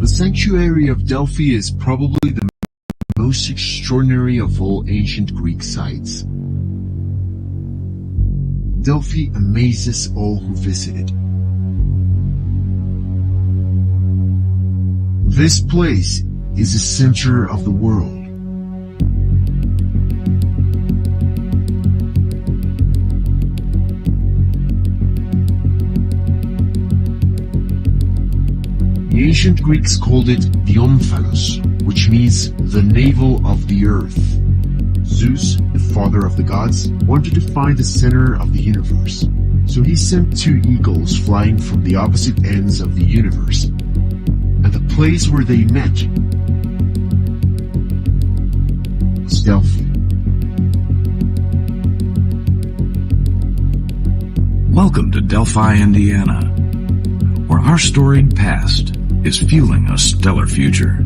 The sanctuary of Delphi is probably the most extraordinary of all ancient Greek sites. Delphi amazes all who visit it. This place is the center of the world. The ancient Greeks called it the omphalos, which means the navel of the earth. Zeus, the father of the gods, wanted to find the center of the universe, so he sent two eagles flying from the opposite ends of the universe, and the place where they met was Delphi. Welcome to Delphi, Indiana, where our storied past is fueling a stellar future.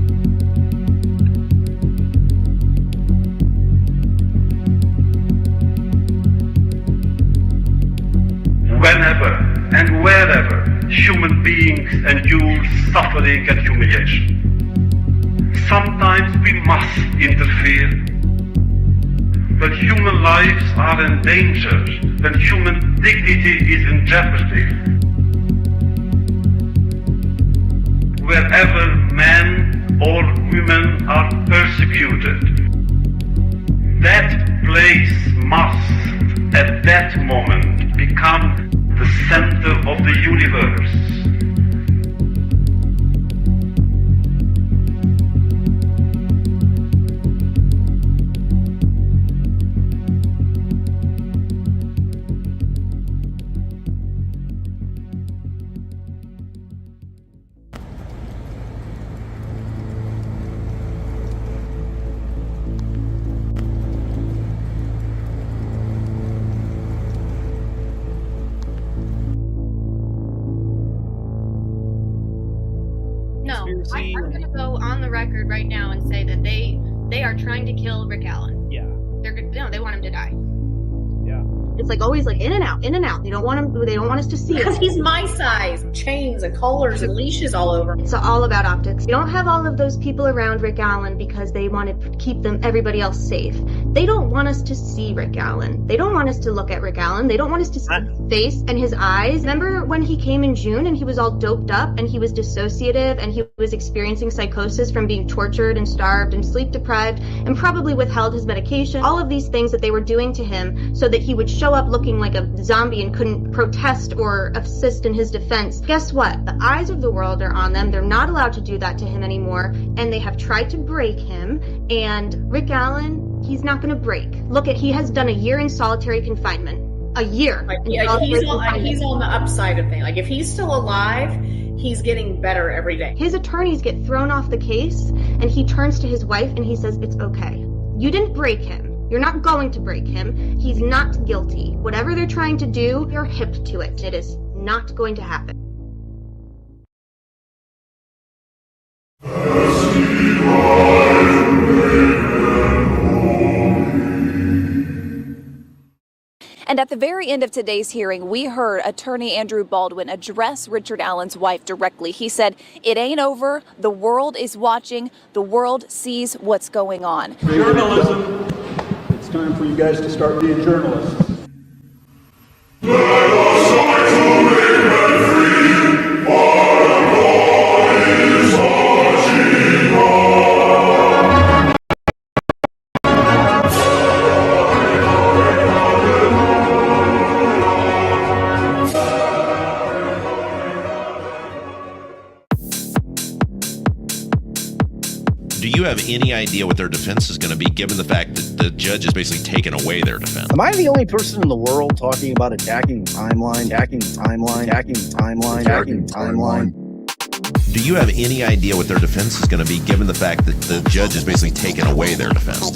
Whenever and wherever human beings endure suffering and humiliation, sometimes we must interfere. When human lives are in danger, when human dignity is in jeopardy, wherever men or women are persecuted, that place must, at that moment, become the center of the universe. No, I'm going to go on the record right now and say that they are trying to kill Rick Allen. Yeah. They want him to die. Yeah. It's like always like in and out, in and out. They don't want him. They don't want us to see Because it. he's my size. Chains and collars and leashes all over. It's all about optics. We don't have all of those people around Rick Allen because they want to keep everybody else safe. They don't want us to see Rick Allen. They don't want us to look at Rick Allen. They don't want us to see his face and his eyes. Remember when he came in June and he was all doped up and he was dissociative and he was experiencing psychosis from being tortured and starved and sleep deprived and probably withheld his medication. All of these things that they were doing to him so that he would show up looking like a zombie and couldn't protest or assist in his defense. Guess what? The eyes of the world are on them. They're not allowed to do that to him anymore, and they have tried to break him. And Rick Allen, he's not going to break. Look at, he has done a year in solitary confinement. A year. He's on the upside of things. Like, if he's still alive, he's getting better every day. His attorneys get thrown off the case, and he turns to his wife and he says, it's okay. You didn't break him. You're not going to break him. He's not guilty. Whatever they're trying to do, you're hip to it. It is not going to happen. And at the very end of today's hearing, we heard attorney Andrew Baldwin address Richard Allen's wife directly. He said, it ain't over. The world is watching. The world sees what's going on. Journalism. It's time for you guys to start being journalists. Do you have any idea what their defense is going to be, given the fact that the judge has basically taken away their defense? Am I the only person in the world talking about attacking the timeline, attacking the timeline, attacking the timeline, attacking the timeline? Do you have any idea what their defense is going to be, given the fact that the judge has basically taken away their defense?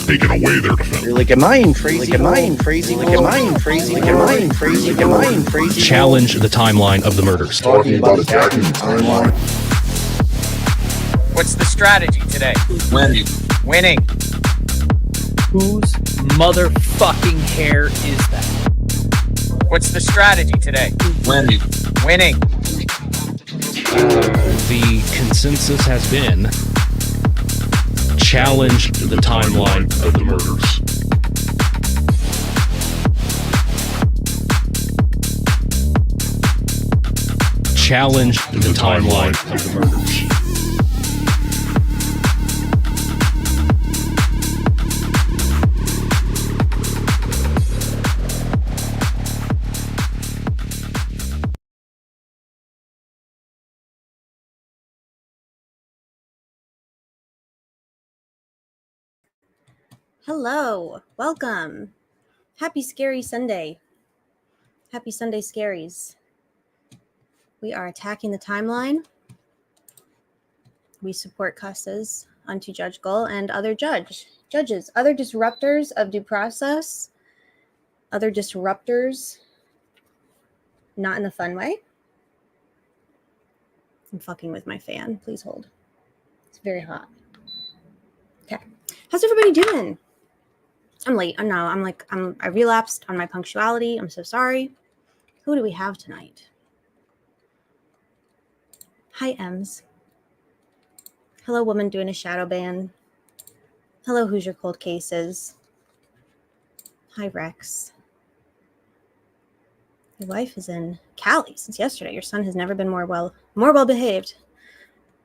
Taken away their defense. Like, am I in crazy? Like, am I in crazy? Like, am I in crazy? Like, am I in crazy? Like, am I in crazy? Challenge the timeline of the murders. Talking about attacking the timeline. What's the strategy today? Winning. Winning. Whose motherfucking hair is that? What's the strategy today? Winning. Winning. The consensus has been challenge the timeline of the murders. Challenge the timeline of the murders. Hello, welcome. Happy Scary Sunday. Happy Sunday Scaries. We are attacking the timeline. We support cusses unto Judge Gull and other judges, other disruptors of due process, other disruptors, not in the fun way. I'm fucking with my fan. Please hold. It's very hot. Okay. How's everybody doing? I'm late. I relapsed on my punctuality. I'm so sorry. Who do we have tonight? Hi, Ems. Hello, woman doing a shadow ban. Hello, who's your cold cases? Hi, Rex. Your wife is in Cali since yesterday. Your son has never been more well behaved.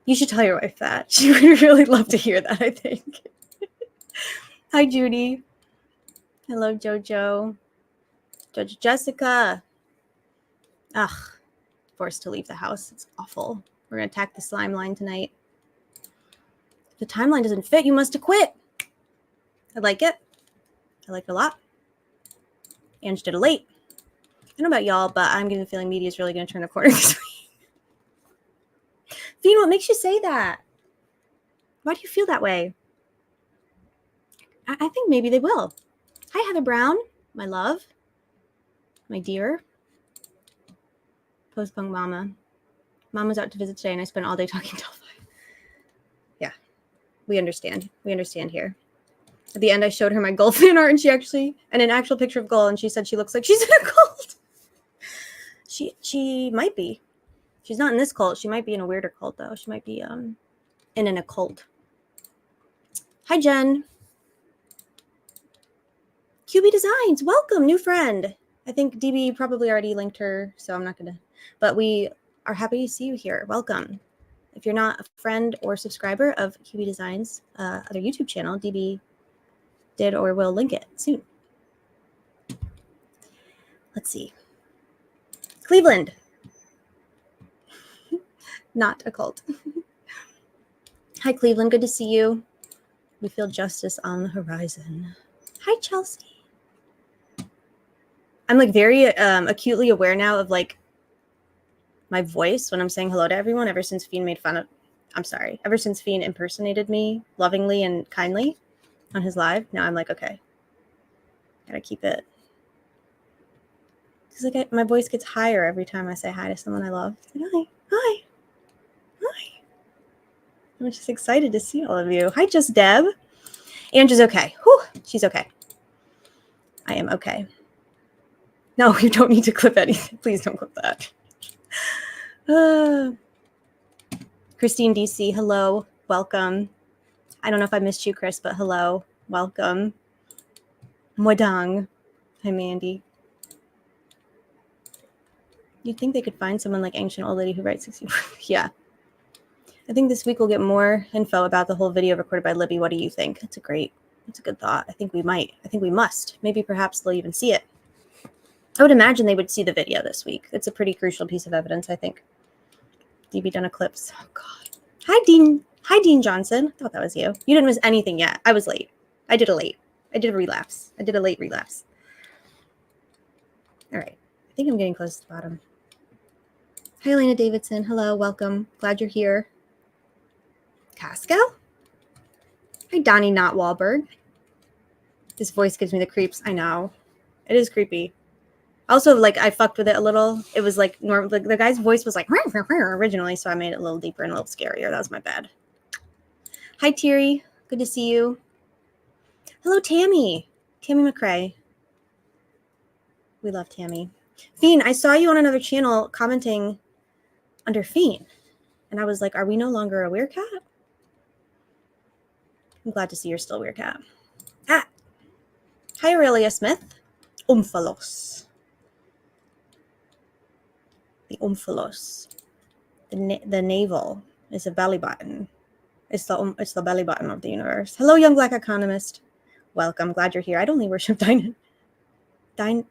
You should tell your wife that. She would really love to hear that, I think. Hi, Judy. Hello, Jojo. Judge Jessica. Ugh, forced to leave the house. It's awful. We're going to attack the slime line tonight. If the timeline doesn't fit, you must acquit. I like it. I like it a lot. Ange did a late. I don't know about y'all, but I'm getting the feeling media is really going to turn a corner this week. Fiend, what makes you say that? Why do you feel that way? I think maybe they will. Hi, Heather Brown. My love. My dear. Postpunk Mama. Mom was out to visit today, and I spent all day talking Delphi. Yeah, we understand. We understand here. At the end, I showed her my Gull fan art, and an actual picture of Gull, and she said she looks like she's in a cult. She might be. She's not in this cult. She might be in a weirder cult, though. She might be in an occult. Hi, Jen. QB Designs, welcome, new friend. I think DB probably already linked her, so I'm not going to. But we are happy to see you here. Welcome. If you're not a friend or subscriber of QB Designs' other YouTube channel, DB did or will link it soon. Let's see. Cleveland. Not a cult. Hi, Cleveland. Good to see you. We feel justice on the horizon. Hi, Chelsea. I'm like very acutely aware now of like my voice when I'm saying hello to everyone ever since Fiend ever since Fiend impersonated me lovingly and kindly on his live. Now I'm like, okay, gotta keep it. Because like my voice gets higher every time I say hi to someone I love. It's like, hi. I'm just excited to see all of you. Hi, Just Deb. Angie's okay. Whew, she's okay. I am okay. No, you don't need to clip anything. Please don't clip that. Christine DC, hello. Welcome. I don't know if I missed you, Chris, but hello. Welcome. Modang. Hi, Mandy. You'd think they could find someone like Ancient Old Lady who writes 60. Yeah. I think this week we'll get more info about the whole video recorded by Libby. What do you think? That's a good thought. I think we must. Maybe perhaps they'll even see it. I would imagine they would see the video this week. It's a pretty crucial piece of evidence, I think. DB done eclipse. Oh, God. Hi, Dean. Hi, Dean Johnson. I thought that was you. You didn't miss anything yet. I was late. I did a late. I did a relapse. I did a late relapse. All right. I think I'm getting close to the bottom. Hi, Elena Davidson. Hello. Welcome. Glad you're here. Casco? Hi, Donnie Not Wahlberg. This voice gives me the creeps. I know. It is creepy. Also, like, I fucked with it a little. It was like normal. Like, the guy's voice was like originally, so I made it a little deeper and a little scarier. That was my bad. Hi, Thierry. Good to see you. Hello, Tammy. Tammy McRae. We love Tammy. Fiend, I saw you on another channel commenting under Fiend. And I was like, are we no longer a weird cat? I'm glad to see you're still weird cat. Ah. Hi, Aurelia Smith. Omphalos. The omphalos. The navel is a belly button. It's the belly button of the universe. Hello, young black economist. Welcome. Glad you're here. I'd only worship Dion. Divi's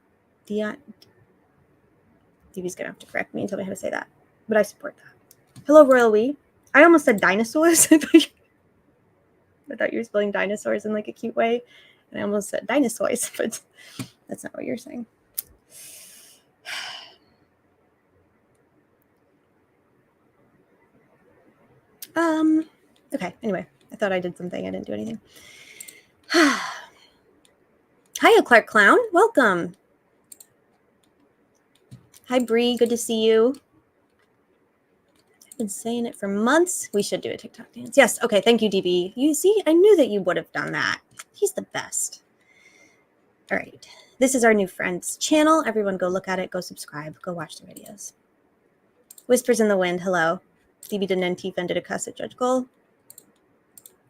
gonna have to correct me and tell me how to say that, but I support that. Hello, Royal We. I almost said dinosaurs. I thought you were spelling dinosaurs in like a cute way, and I almost said dinosaurs, but that's not what you're saying. Okay, anyway, I thought I did something. I didn't do anything. Hiya, Clark Clown. Welcome. Hi, Bree. Good to see you. I've been saying it for months. We should do a TikTok dance. Yes. Okay. Thank you, DB. You see, I knew that you would have done that. He's the best. All right. This is our new friend's channel. Everyone go look at it. Go subscribe. Go watch the videos. Whispers in the Wind. Hello. DB did an NT and did a cuss at Judge Gull.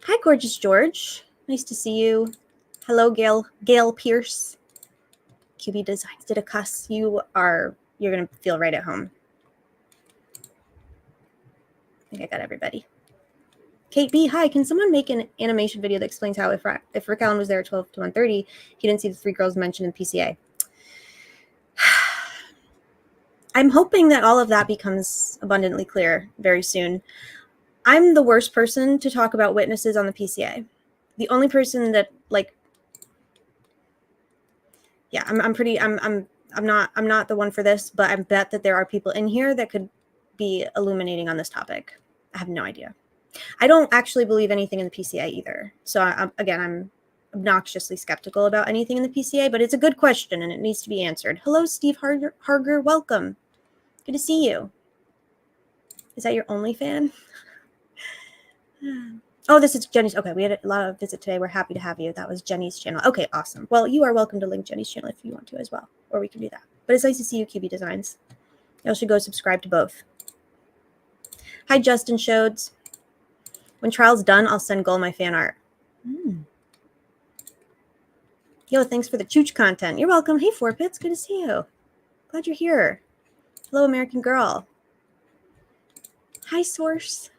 Hi, gorgeous George. Nice to see you. Hello, Gail Pierce. QB Designs did a cuss. You're going to feel right at home. I think I got everybody. Kate B, hi. Can someone make an animation video that explains how if Rick Allen was there at 12 to 1:30, he didn't see the 3 girls mentioned in PCA? I'm hoping that all of that becomes abundantly clear very soon. I'm the worst person to talk about witnesses on the PCA. The only person that I'm not the one for this, but I bet that there are people in here that could be illuminating on this topic. I have no idea. I don't actually believe anything in the PCA either. So I'm obnoxiously skeptical about anything in the PCA, but it's a good question and it needs to be answered. Hello, Steve Harger. Welcome. Good to see you. Is that your only fan? Oh, this is Jenny's. Okay, we had a lot of visit today. We're happy to have you. That was Jenny's channel. Okay, awesome. Well, you are welcome to link Jenny's channel if you want to as well, or we can do that. But it's nice to see you, QB Designs. Y'all should go subscribe to both. Hi, Justin Shodes. When trial's done, I'll send Gull my fan art. Yo, thanks for the chooch content. You're welcome. Hey, Four Pits. Good to see you. Glad you're here. Hello, American Girl. Hi, Source.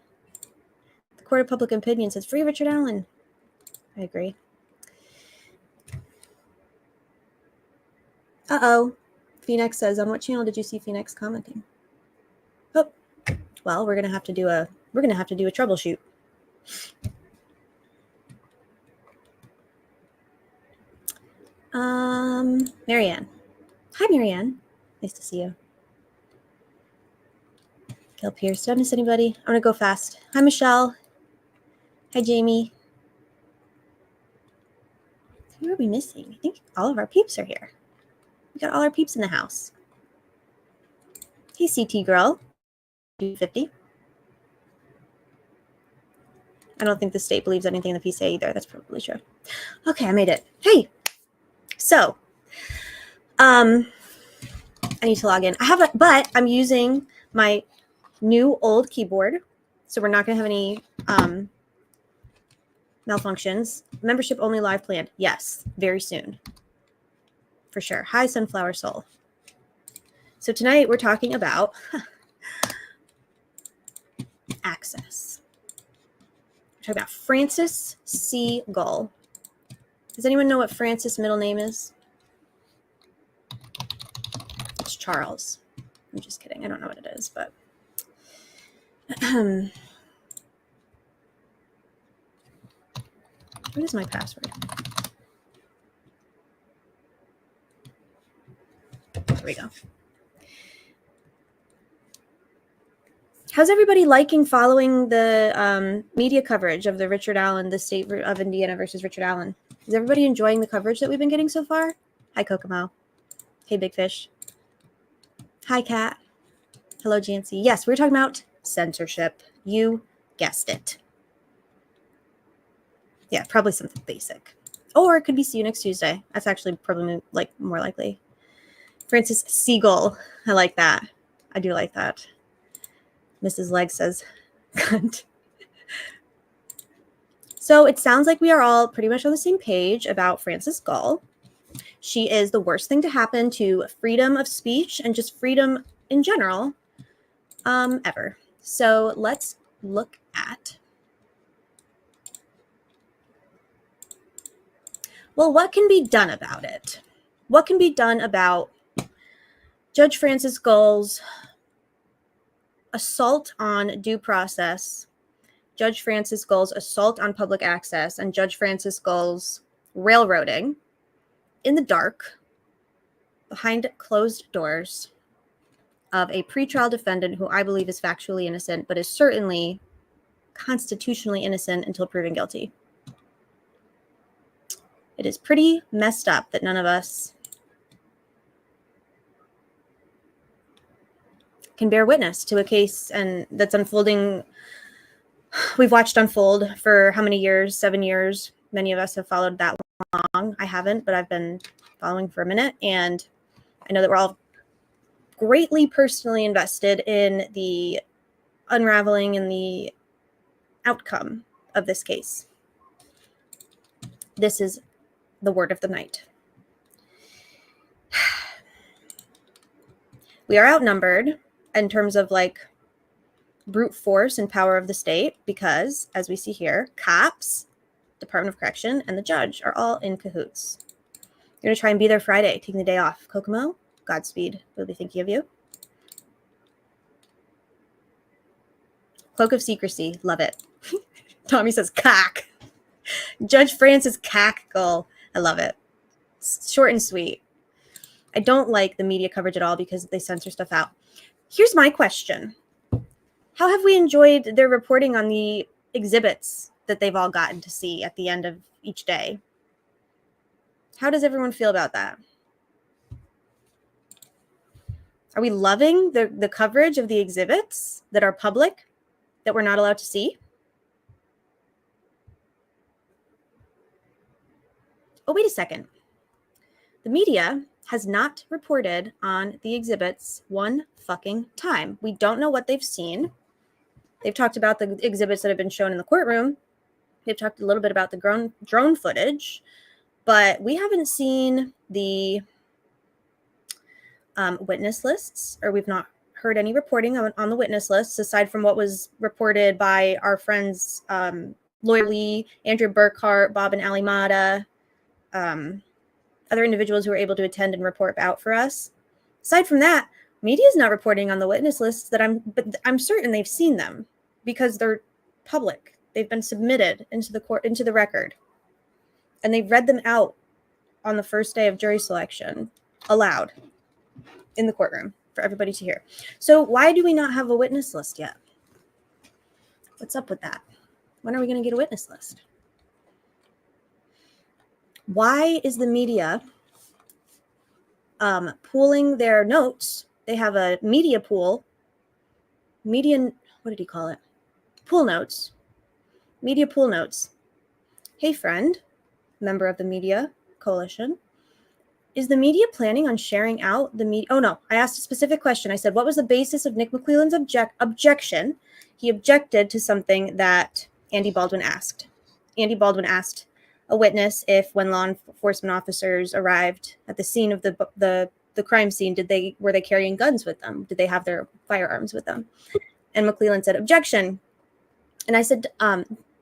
The Court of Public Opinion says free Richard Allen. I agree. Uh-oh. Phoenix says, on what channel did you see Phoenix commenting? Oh, well, we're gonna have to do a troubleshoot. Marianne. Hi, Marianne. Nice to see you. Gail Pierce. Did I miss anybody? I'm gonna go fast. Hi, Michelle. Hi, Jamie. Who are we missing? I think all of our peeps are here. We got all our peeps in the house. Hey, CT girl. 250. I don't think the state believes anything in the PCA either. That's probably true. Okay, I made it. Hey. So, I need to log in. But I'm using my new old keyboard, so we're not going to have any malfunctions. Membership only live planned. Yes, very soon. For sure. Hi, Sunflower Soul. So tonight we're talking about access. We're talking about Francis C. Gull. Does anyone know what Francis' middle name is? It's Charles. I'm just kidding. I don't know what it is, but what is my password? There we go. How's everybody liking following the media coverage of the Richard Allen, the state of Indiana versus Richard Allen? Is everybody enjoying the coverage that we've been getting so far? Hi, Kokomo. Hey, Big Fish. Hi, Kat. Hello, Jancy. Yes, we're talking about censorship. You guessed it. Yeah, probably something basic. Or it could be see you next Tuesday. That's actually probably more likely. Francis Seagull. I like that. I do like that. Mrs. Legg says, So it sounds like we are all pretty much on the same page about Frances Gull. She is the worst thing to happen to freedom of speech and just freedom in general ever. So let's look at, well, what can be done about it? What can be done about Judge Frances Gull's assault on due process, Judge Frances Gull's assault on public access, and Judge Frances Gull's railroading in the dark, behind closed doors, of a pretrial defendant who I believe is factually innocent, but is certainly constitutionally innocent until proven guilty. It is pretty messed up that none of us can bear witness to a case and that's unfolding. We've watched unfold for how many years? 7 years. Many of us have followed that long. I haven't, but I've been following for a minute. And I know that we're all greatly personally invested in the unraveling and the outcome of this case. This is the word of the night. We are outnumbered in terms of like brute force and power of the state because, as we see here, cops, Department of Correction, and the judge are all in cahoots. You're going to try and be there Friday, taking the day off. Kokomo, Godspeed. We'll be thinking of you. Cloak of secrecy. Love it. Tommy says cock. Judge Frances Cack Gull. I love it. It's short and sweet. I don't like the media coverage at all because they censor stuff out. Here's my question. How have we enjoyed their reporting on the exhibits that they've all gotten to see at the end of each day? How does everyone feel about that? Are we loving the coverage of the exhibits that are public, that we're not allowed to see? Oh, wait a second. The media has not reported on the exhibits one fucking time. We don't know what they've seen. They've talked about the exhibits that have been shown in the courtroom. They've talked a little bit about the drone footage, but we haven't seen the witness lists, or we've not heard any reporting on the witness lists aside from what was reported by our friends Lawyer Lee, Andrew Burkhart, Bob and Ali Motta, other individuals who were able to attend and report out for us. Aside from that, media is not reporting on the witness lists but I'm certain they've seen them because they're public. They've been submitted into the court, into the record, and they've read them out on the first day of jury selection aloud in the courtroom for everybody to hear. So why do we not have a witness list yet? What's up with that? When are we going to get a witness list? Why is the media pooling their notes? They have a media pool. What did he call it? Pool notes. Media pool notes. Hey, friend, member of the media coalition. Is the media planning on sharing out the media? Oh, no. I asked a specific question. I said, what was the basis of Nick McClelland's objection? He objected to something that Andy Baldwin asked. Andy Baldwin asked a witness if when law enforcement officers arrived at the scene of the crime scene, were they carrying guns with them? Did they have their firearms with them? And McClelland said, objection. And I said,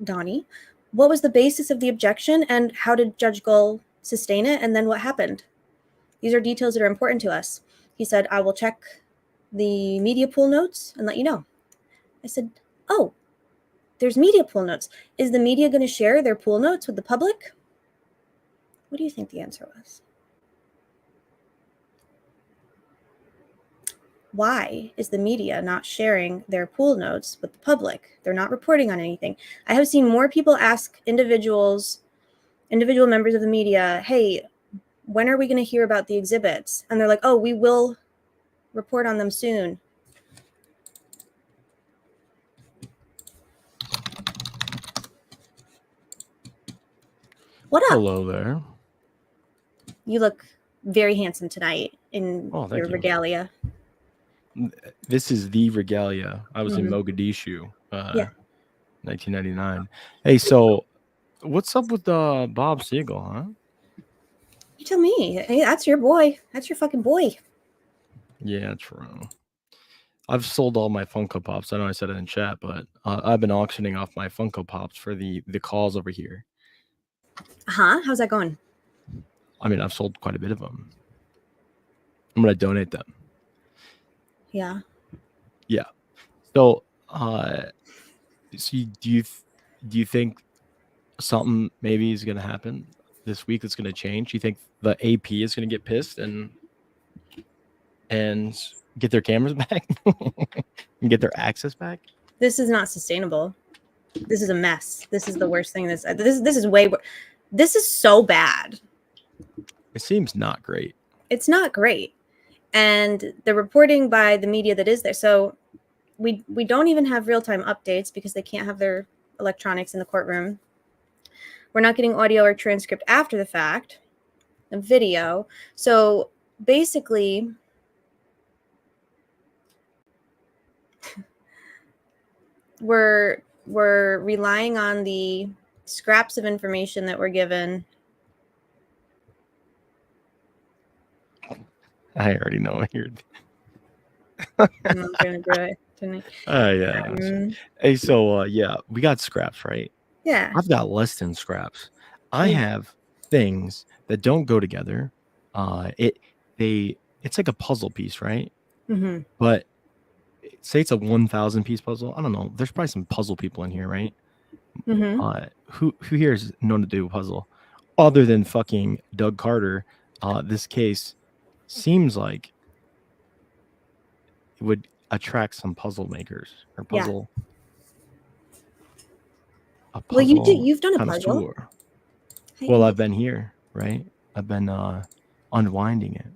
Donnie, what was the basis of the objection and how did Judge Gull sustain it? And then what happened? These are details that are important to us. He said, I will check the media pool notes and let you know. I said, oh, there's media pool notes. Is the media going to share their pool notes with the public? What do you think the answer was? Why is the media not sharing their pool notes with the public? They're not reporting on anything. I have seen more people ask individual members of the media, hey, when are we going to hear about the exhibits? And they're like, oh, we will report on them soon. What up? Hello there. You look very handsome tonight in your regalia. This is the regalia. I was in Mogadishu Yeah. 1999. Hey, so what's up with Bob Siegel, huh? You tell me. Hey, that's your boy. That's your fucking boy. Yeah, true. I've sold all my Funko Pops. I know I said it in chat, but I've been auctioning off my Funko Pops for the calls over here. How's that going? I mean, I've sold quite a bit of them. I'm gonna donate them. Yeah. Yeah. So, do you think something maybe is gonna happen this week that's gonna change? Do you think the AP is gonna get pissed and get their cameras back and get their access back? This is not sustainable. This is a mess. This is the worst thing. This is way worse. This is so bad. It seems not great. It's not great. And the reporting by the media that is there. So we don't even have real-time updates because they can't have their electronics in the courtroom. We're not getting audio or transcript after the fact, the video. So basically, we're relying on the scraps of information that we're given. I already know you're. I'm not gonna do it tonight. Yeah. Hey, so yeah, we got scraps, right? Yeah. I've got less than scraps. I have things that don't go together. It's like a puzzle piece, right? Mm-hmm. But say it's a 1,000 piece puzzle. I don't know. There's probably some puzzle people in here, right? Mm-hmm. Who here is known to do a puzzle other than fucking Doug Carter? This case seems like it would attract some puzzle makers or puzzle. Yeah. Well, you've done a puzzle. Well, I've been here, right? I've been unwinding it.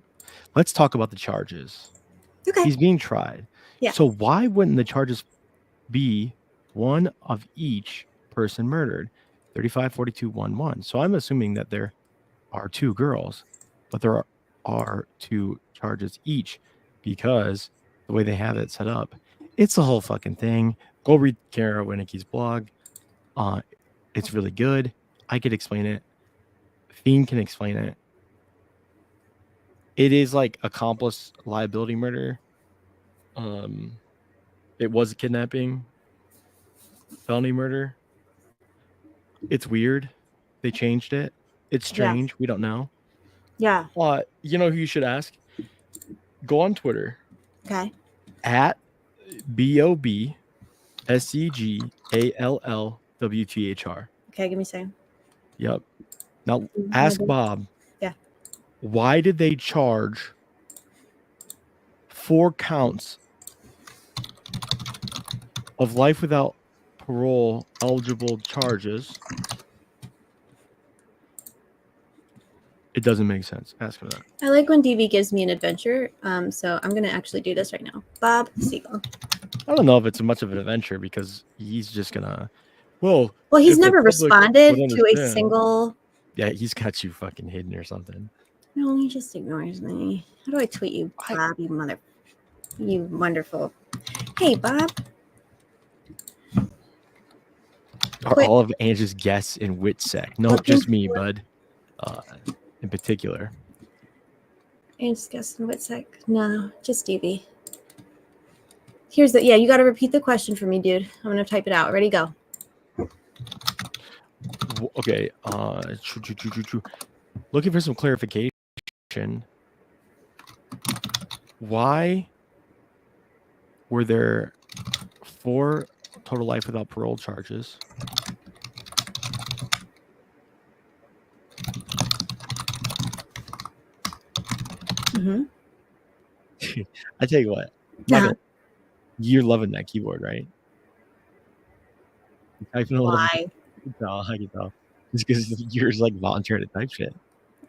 Let's talk about the charges. Okay. He's being tried. Yeah. So why wouldn't the charges be one of each person murdered? 35, 42, 1, 1. So I'm assuming that there are two girls, but there are two charges each because the way they have it set up, it's a whole fucking thing. Go read Kara Winicki's blog. It's really good. I could explain it. Fiend can explain it. It is like accomplice liability murder. It was a kidnapping, felony murder. It's weird. They changed it. It's strange. We don't know. Yeah. You know who you should ask? Go on Twitter. Okay. At BOBSCGALLWTHR. Okay, give me a second. Yep. Now ask Bob. Yeah. Why did they charge 4 counts of life without parole eligible charges? It doesn't make sense. Ask him that. I like when DV gives me an adventure. So I'm gonna actually do this right now. Bob Siegel. I don't know if it's much of an adventure because he's just gonna. Well, he's never responded to a single. Yeah, he's got you fucking hidden or something. No, he just ignores me. How do I tweet you, Bob? You wonderful. Hey, Bob. Are all of Angie's guests in WITSEC? No, just me, bud. In particular. Angie's guests in WITSEC? No, just DV. Here's the. Yeah, you got to repeat the question for me, dude. I'm gonna type it out. Ready, go. Okay. Looking for some clarification. Why were there 4 total life without parole charges? Mm-hmm. I tell you what. Yeah. You're loving that keyboard, right? Typing a little. Why? I can tell. Just because you're like volunteering to type shit.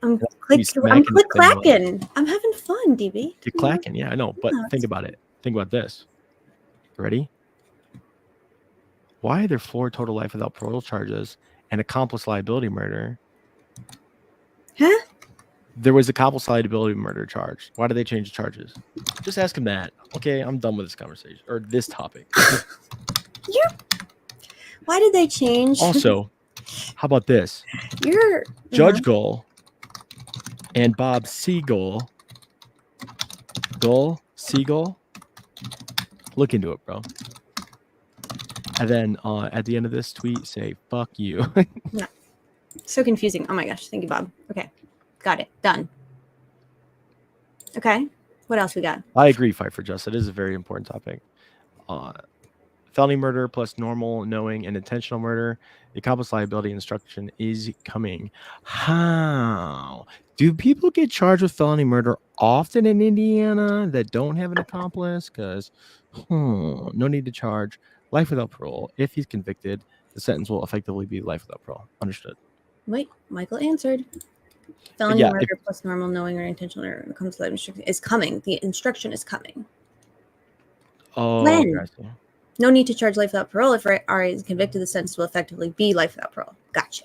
I'm click-clacking. I'm having fun, DB. You're clacking, yeah, I know. But think about it. Think about this. Ready? Why are there 4 total life without parole charges and accomplice liability murder? Huh? There was accomplice liability murder charge. Why did they change the charges? Just ask him that. Okay, I'm done with this conversation or this topic. Why did they change? Also, how about this? You're Judge Gull and Bob Seagull. Seagull. Look into it, bro. And then at the end of this tweet, say "fuck you." Yeah. So confusing. Oh my gosh. Thank you, Bob. Okay. Got it. Done. Okay. What else we got? I agree. Fight for justice. It is a very important topic. Felony murder plus normal, knowing, and intentional murder. The accomplice liability instruction is coming. How do people get charged with felony murder often in Indiana that don't have an accomplice? Because no need to charge. Life without parole. If he's convicted, the sentence will effectively be life without parole. Understood. Wait, Michael answered. Felony murder plus normal, knowing, or intentional murder comes to life instruction is coming. The instruction is coming. Oh, when? gotcha. No need to charge life without parole. If RA is convicted, the sentence will effectively be life without parole. Gotcha.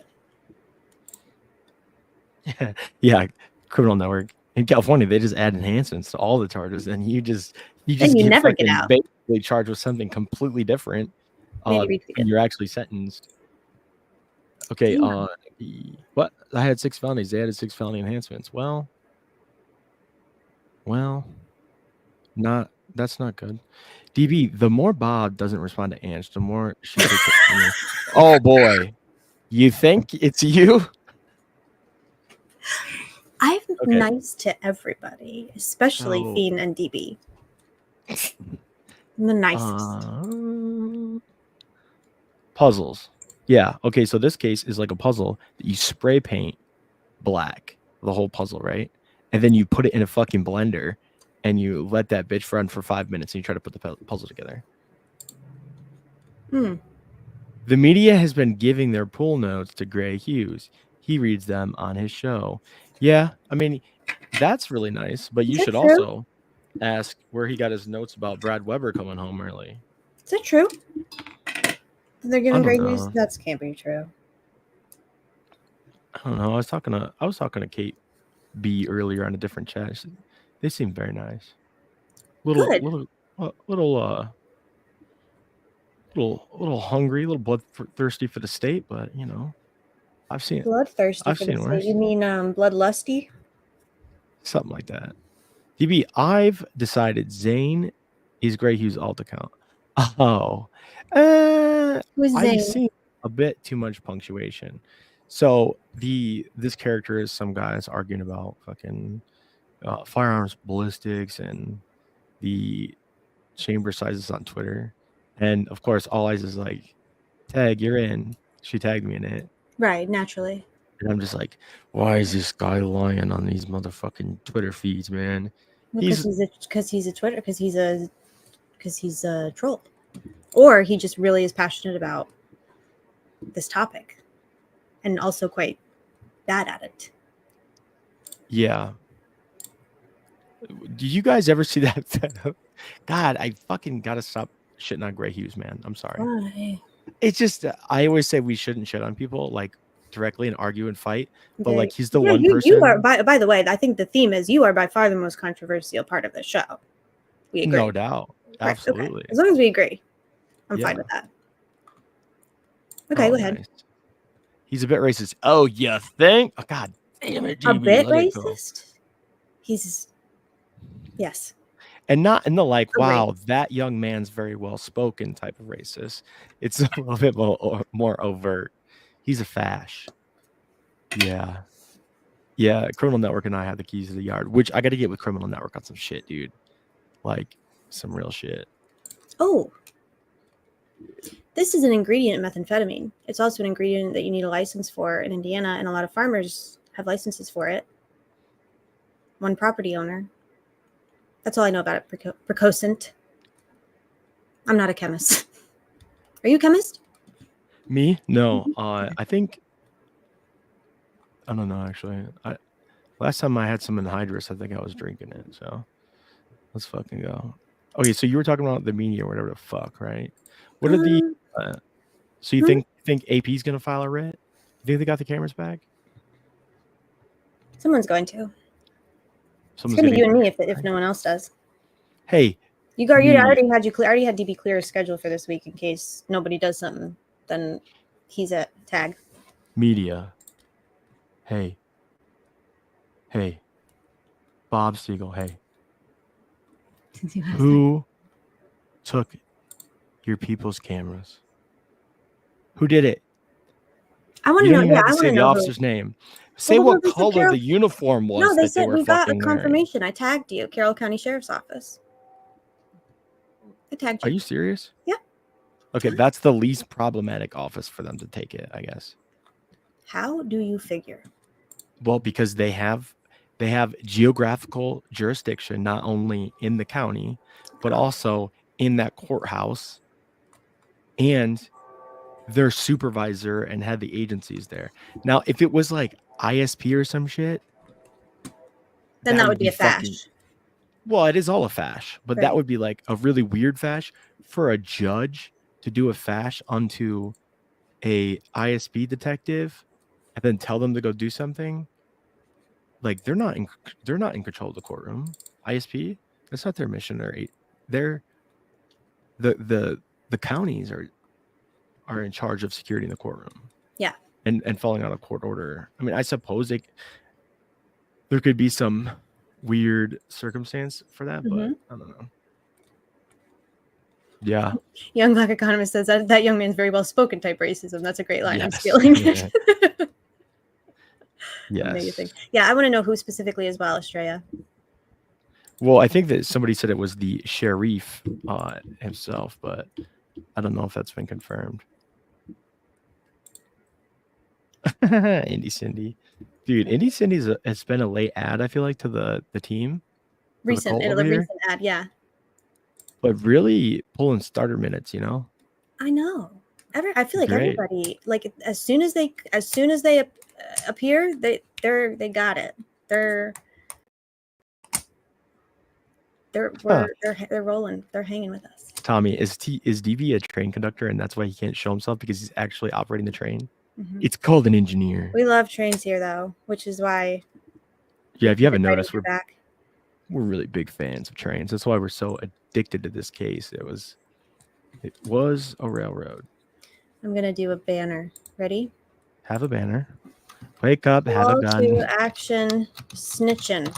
Yeah, criminal network in California, they just add enhancements to all the charges, and you never get out. Basically charged with something completely different. And you're actually sentenced. Okay, what? I had 6 felonies. They added 6 felony enhancements. Well, that's not good. DB, the more Bob doesn't respond to Ange, the more she takes it from me. Oh boy, you think it's you? I'm nice to everybody, especially Fiend and DB. I'm the nicest. Puzzles. Yeah. Okay. So this case is like a puzzle that you spray paint black, the whole puzzle, right? And then you put it in a fucking blender and you let that bitch run for 5 minutes and you try to put the puzzle together. The media has been giving their pool notes to Gray Hughes. He reads them on his show. Yeah. I mean, that's really nice, but you should also ask where he got his notes about Brad Weber coming home early. Is that true? They're giving great news. That can't be true. I don't know. I was talking to Kate B earlier on a different chat. They seem very nice. Little hungry, a little bloodthirsty for the state, but you know, I've seen bloodthirsty. I've seen worse. You mean bloodlusty? Something like that. DB, I've decided Zane is Gray Hughes' alt account. Oh, I've seen a bit too much punctuation. So this character is some guys arguing about fucking firearms ballistics and the chamber sizes on Twitter, and of course, All Eyes is like, "Tag, you're in." She tagged me in it. Right, naturally. And I'm just like, why is this guy lying on these motherfucking Twitter feeds, man? Because he's a troll, or he just really is passionate about this topic, and also quite bad at it. Yeah. Do you guys ever see that? God, I fucking gotta stop shitting on Gray Hughes, man. I'm sorry. Why? It's just I always say we shouldn't shit on people like directly and argue and fight, but like he's the one person. You are, by the way, I think the theme is you are by far the most controversial part of the show. We agree. No doubt. Absolutely. Right, okay. As long as we agree, I'm fine with that. Okay, go ahead. Nice. He's a bit racist. Oh, you think? Oh, God damn it. A bit racist? Yes. And not in the like, wow, that young man's very well spoken type of racist. It's a little bit more overt. He's a fash. Yeah. Yeah. Criminal Network and I have the keys to the yard, which I got to get with Criminal Network on some shit, dude. Like some real shit. Oh. This is an ingredient in methamphetamine. It's also an ingredient that you need a license for in Indiana, and a lot of farmers have licenses for it. One property owner. That's all I know about it. Precocent. I'm not a chemist. Are you a chemist? Me? No. I think. I don't know. Actually, last time I had some anhydrous, I think I was drinking it. So let's fucking go. Okay, so you were talking about the media or whatever the fuck, right? What are the? So you think AP's gonna file a writ? You think they got the cameras back? Someone's going to. It's gonna be you and me if no one else does. Hey, You already had DB clear his schedule for this week in case nobody does something. Then he's at tag. Media. Hey. Bob Siegel. Hey. Who took your people's cameras? Who did it? I want to know. You Yeah, have I to want say to the know officer's who. name. Say what color the uniform was. No, they that said were we got a fucking wearing. confirmation. I tagged you, Carroll County Sheriff's Office. I tagged you. Are you serious? Yeah. Okay, that's the least problematic office for them to take it, I guess. How do you figure? Well, because they have geographical jurisdiction not only in the county, but also in that courthouse, and their supervisor and had the agencies there. Now, if it was like ISP or some shit, Then that would be a fash. Well, it is all a fash, but that would be like a really weird fash for a judge to do a fash onto a ISP detective and then tell them to go do something. Like they're not in control of the courtroom. ISP, that's not their mission. They're the counties are in charge of security in the courtroom. Yeah. And following out a court order. I mean, I suppose there could be some weird circumstance for that, but I don't know. Yeah. Young Black Economist says that young man's very well spoken type racism. That's a great line. I'm stealing it. Yes. Amazing. Yeah, I want to know who specifically is Estrella. Well, I think that somebody said it was the sheriff himself, but I don't know if that's been confirmed. Indy Cindy. Dude, Indy Cindy's has been a late ad, I feel like, to the team. Recent ad, yeah. But really pulling starter minutes, you know? I know. I feel like Great. everybody, like as soon as they appear, they got it. They're rolling. They're hanging with us. Tommy, is DV a train conductor and that's why he can't show himself because he's actually operating the train? Mm-hmm. It's called an engineer. We love trains here though, which is why. Yeah, if you haven't noticed, we're back. We're really big fans of trains. That's why we're so addicted to this case. It was a railroad. I'm gonna do a banner. Ready? Have a banner. Wake up, have a gun. To action snitching.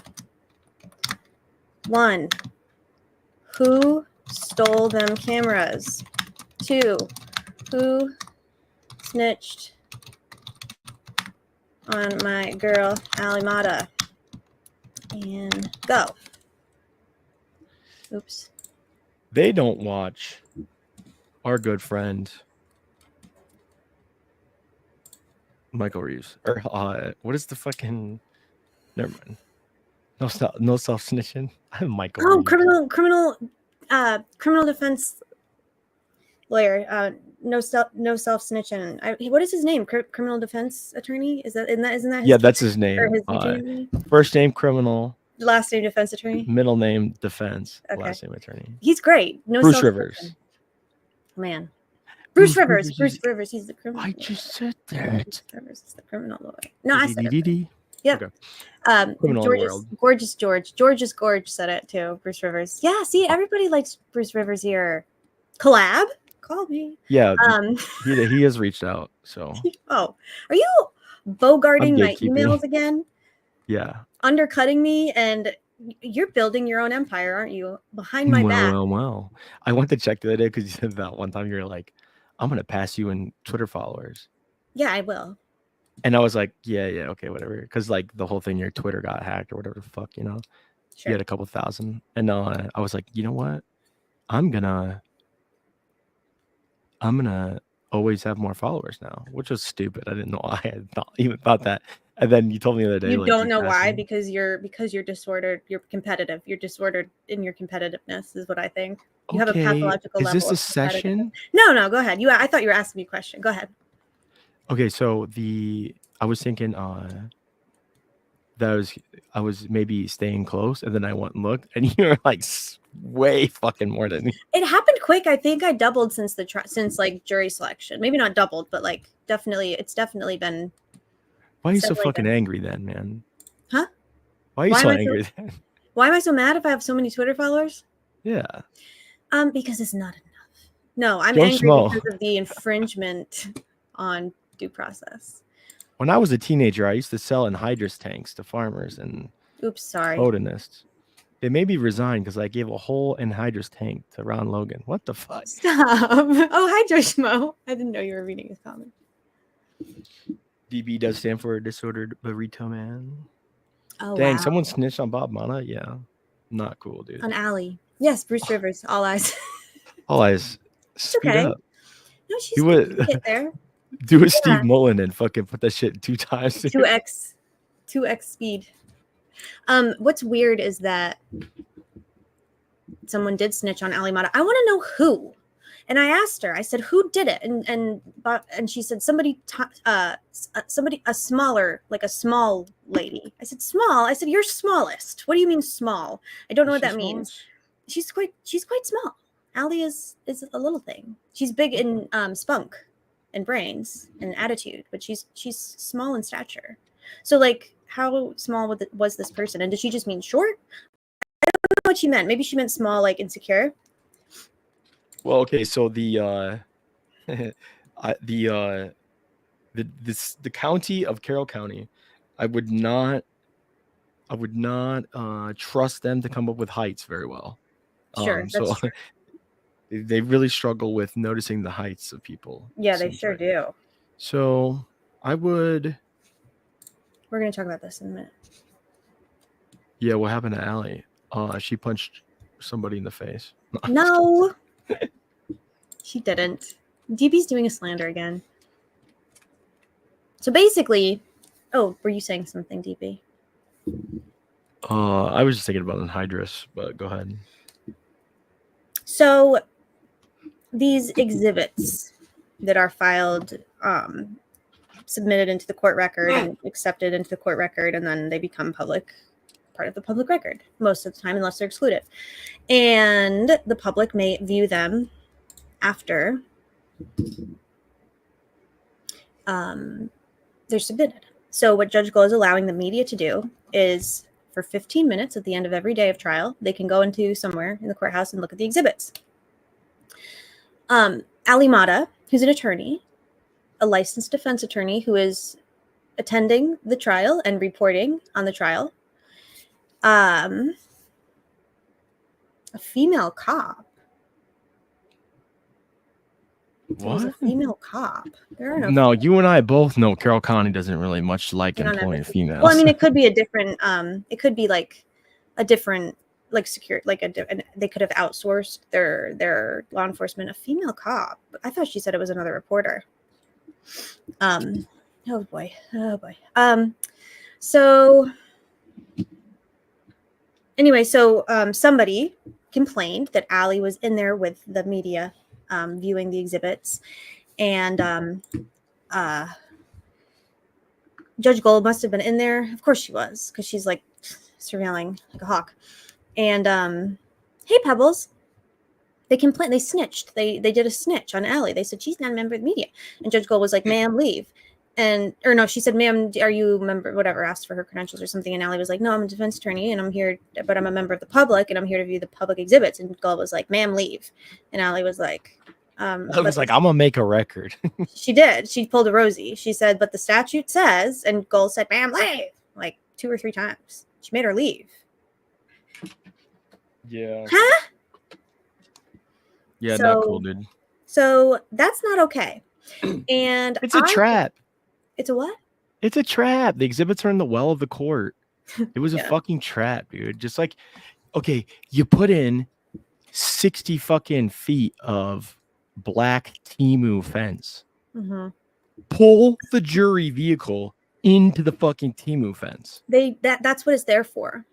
1. Who stole them cameras? 2. Who snitched on my girl, Motta? And go. Oops. They don't watch our good friend Michael Reeves. Or what is the fucking... Never mind. No self-snitching. I'm Michael Reeves. Criminal defense lawyer. No self-snitching. What is his name? Criminal defense attorney? Isn't that his Yeah, that's his name. First name criminal. Last name defense attorney. Middle name defense. Okay. Last name attorney. He's great. Bruce Rivers. Man. Bruce Rivers. Bruce Rivers. He's the criminal. I just said that. Bruce Rivers is the criminal lawyer. No, I said it. Yep. Okay. Gorgeous George said it too. Bruce Rivers. Yeah. See, everybody likes Bruce Rivers here. Collab. Call me. Yeah. He has reached out. So. Oh, are you bogarting my emails again? Yeah. Undercutting me, and you're building your own empire, aren't you? Behind my back. Well. I went to check the other day because you said that one time you were like, I'm going to pass you in Twitter followers. Yeah, I will. And I was like, yeah, okay, whatever. Because like the whole thing, your Twitter got hacked or whatever the fuck, you know? Sure. You had a couple thousand. And I was like, you know what? I'm gonna always have more followers now, which was stupid. I didn't know I had even thought that. And then you told me the other day. You don't know why? Because you're disordered. You're competitive. You're disordered in your competitiveness, is what I think. You have a pathological level. Is this a session? No, go ahead. I thought you were asking me a question. Go ahead. Okay, so I was thinking that I was maybe staying close, and then I went and looked, and you're like way fucking more than me. It happened quick. I think I doubled since like jury selection. Maybe not doubled, but like it's definitely been. Why are you so fucking angry then, man? Huh? Why are you so angry then? Why am I so mad if I have so many Twitter followers? Yeah. Because it's not enough. No, I'm Joe angry Schmo. because of the infringement on due process. When I was a teenager, I used to sell anhydrous tanks to farmers and Oops, sorry. botanists. They made me resign because I gave a whole anhydrous tank to Ron Logan. What the fuck? Stop. Oh, hi, Joe Schmo. I didn't know you were reading his comment. DB does stand for disordered burrito man. Oh, Dang, wow. someone snitched on Bob Motta? Yeah. Not cool, dude. On Allie. Yes, Bruce Rivers. All eyes. All eyes. Speed okay. up. No, she's Do good. it. Get there. Do a Yeah. Steve Mullen and fucking put that shit 2 times. 2x speed. What's weird is that someone did snitch on Ali Motta. I want to know who. And I asked her. I said, "Who did it?" And she said somebody a smaller, like a small lady. I said, "Small?" I said, "You're smallest." What do you mean small? I don't know what that means. She's quite small. Ali is a little thing. She's big in spunk and brains and attitude, but she's small in stature. So like, how small was this person? And did she just mean short? I don't know what she meant. Maybe she meant small, like insecure. Well, okay, so the county of Carroll County, I would not trust them to come up with heights very well. Sure, that's true. They really struggle with noticing the heights of people. Yeah, they sure do. So I would. We're gonna talk about this in a minute. Yeah, what happened to Allie? She punched somebody in the face. No, she didn't. DB's doing a slander again. So basically, oh, were you saying something, DB? I was just thinking about anhydrous, but go ahead. So these exhibits that are filed, submitted into the court record and accepted into the court record, and then they become part of the public record most of the time, unless they're excluded. And the public may view them after they're submitted. So what Judge Gull is allowing the media to do is, for 15 minutes at the end of every day of trial, they can go into somewhere in the courthouse and look at the exhibits. Ali Motta, who's an attorney, a licensed defense attorney who is attending the trial and reporting on the trial, a female cop. What? A female cop. There are No, you and I both know Carroll County doesn't really much like employing females. Well, I mean, it could be a different. It could be like a different, like secure, like they could have outsourced their law enforcement. A female cop. I thought she said it was another reporter. Oh boy. So anyway, somebody complained that Ali was in there with the media, viewing the exhibits, and Judge Gull must have been in there. Of course she was, because she's like surveilling like a hawk. And hey, Pebbles, they complained, they snitched. They did a snitch on Ali. They said she's not a member of the media, and Judge Gull was like, "Ma'am, leave." Or no, she said, "Ma'am, are you a member?" Whatever, asked for her credentials or something, and Ali was like, "No, I'm a defense attorney, and I'm here, but I'm a member of the public, and I'm here to view the public exhibits." And Gull was like, "Ma'am, leave," and Ali was like, I was like, "I'm gonna make a record." She did. She pulled a Rosie. She said, "But the statute says," and Gull said, "Ma'am, leave," like 2 or 3 times. She made her leave. Yeah. Huh? Yeah, not cool, dude. So that's not okay. And It's a trap. It's a what? It's a trap. The exhibits are in the well of the court. It was a fucking trap, dude. Just like, okay, you put in 60 fucking feet of black Temu fence. Mm-hmm. Pull the jury vehicle into the fucking Temu fence. That's what it's there for.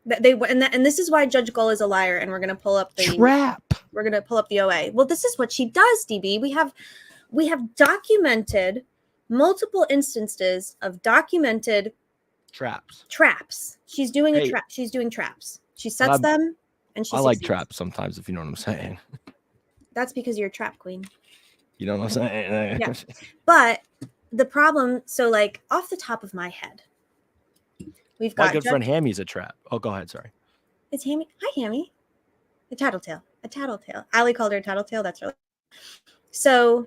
And this is why Judge Gull is a liar. And we're gonna pull up the trap. We're gonna pull up the OA. Well, this is what she does, DB. We have documented multiple instances of documented traps. She's doing a trap. She's doing traps. She sets them, and she. I like traps sometimes, if you know what I'm saying. That's because you're a trap queen. You know what I'm saying? Yeah. But the problem, so like off the top of my head, we've got my good friend Hammy's a trap. Oh, go ahead. Sorry. It's Hammy. Hi, Hammy. A tattletale. A tattletale. Allie called her a tattletale. That's really so.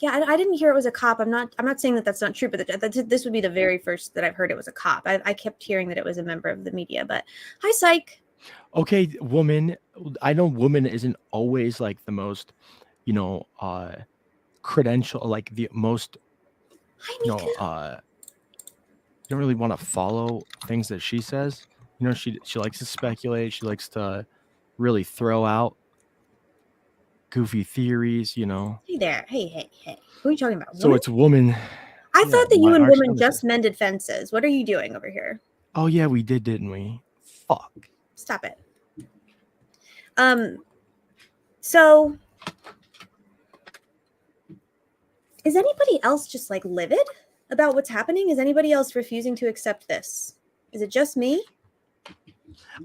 Yeah, I didn't hear it was a cop. I'm not saying that that's not true, but this would be the very first that I've heard it was a cop. I kept hearing that it was a member of the media, but hi, psych. Okay, woman. I know woman isn't always like the most, credential, like the most, you don't really want to follow things that she says. She likes to speculate. She likes to really throw out goofy theories, Hey there. Hey. Who are you talking about? So it's woman. I thought that you and woman just mended fences. What are you doing over here? Oh yeah, we did, didn't we? Fuck. Stop it. So is anybody else just like livid about what's happening? Is anybody else refusing to accept this? Is it just me?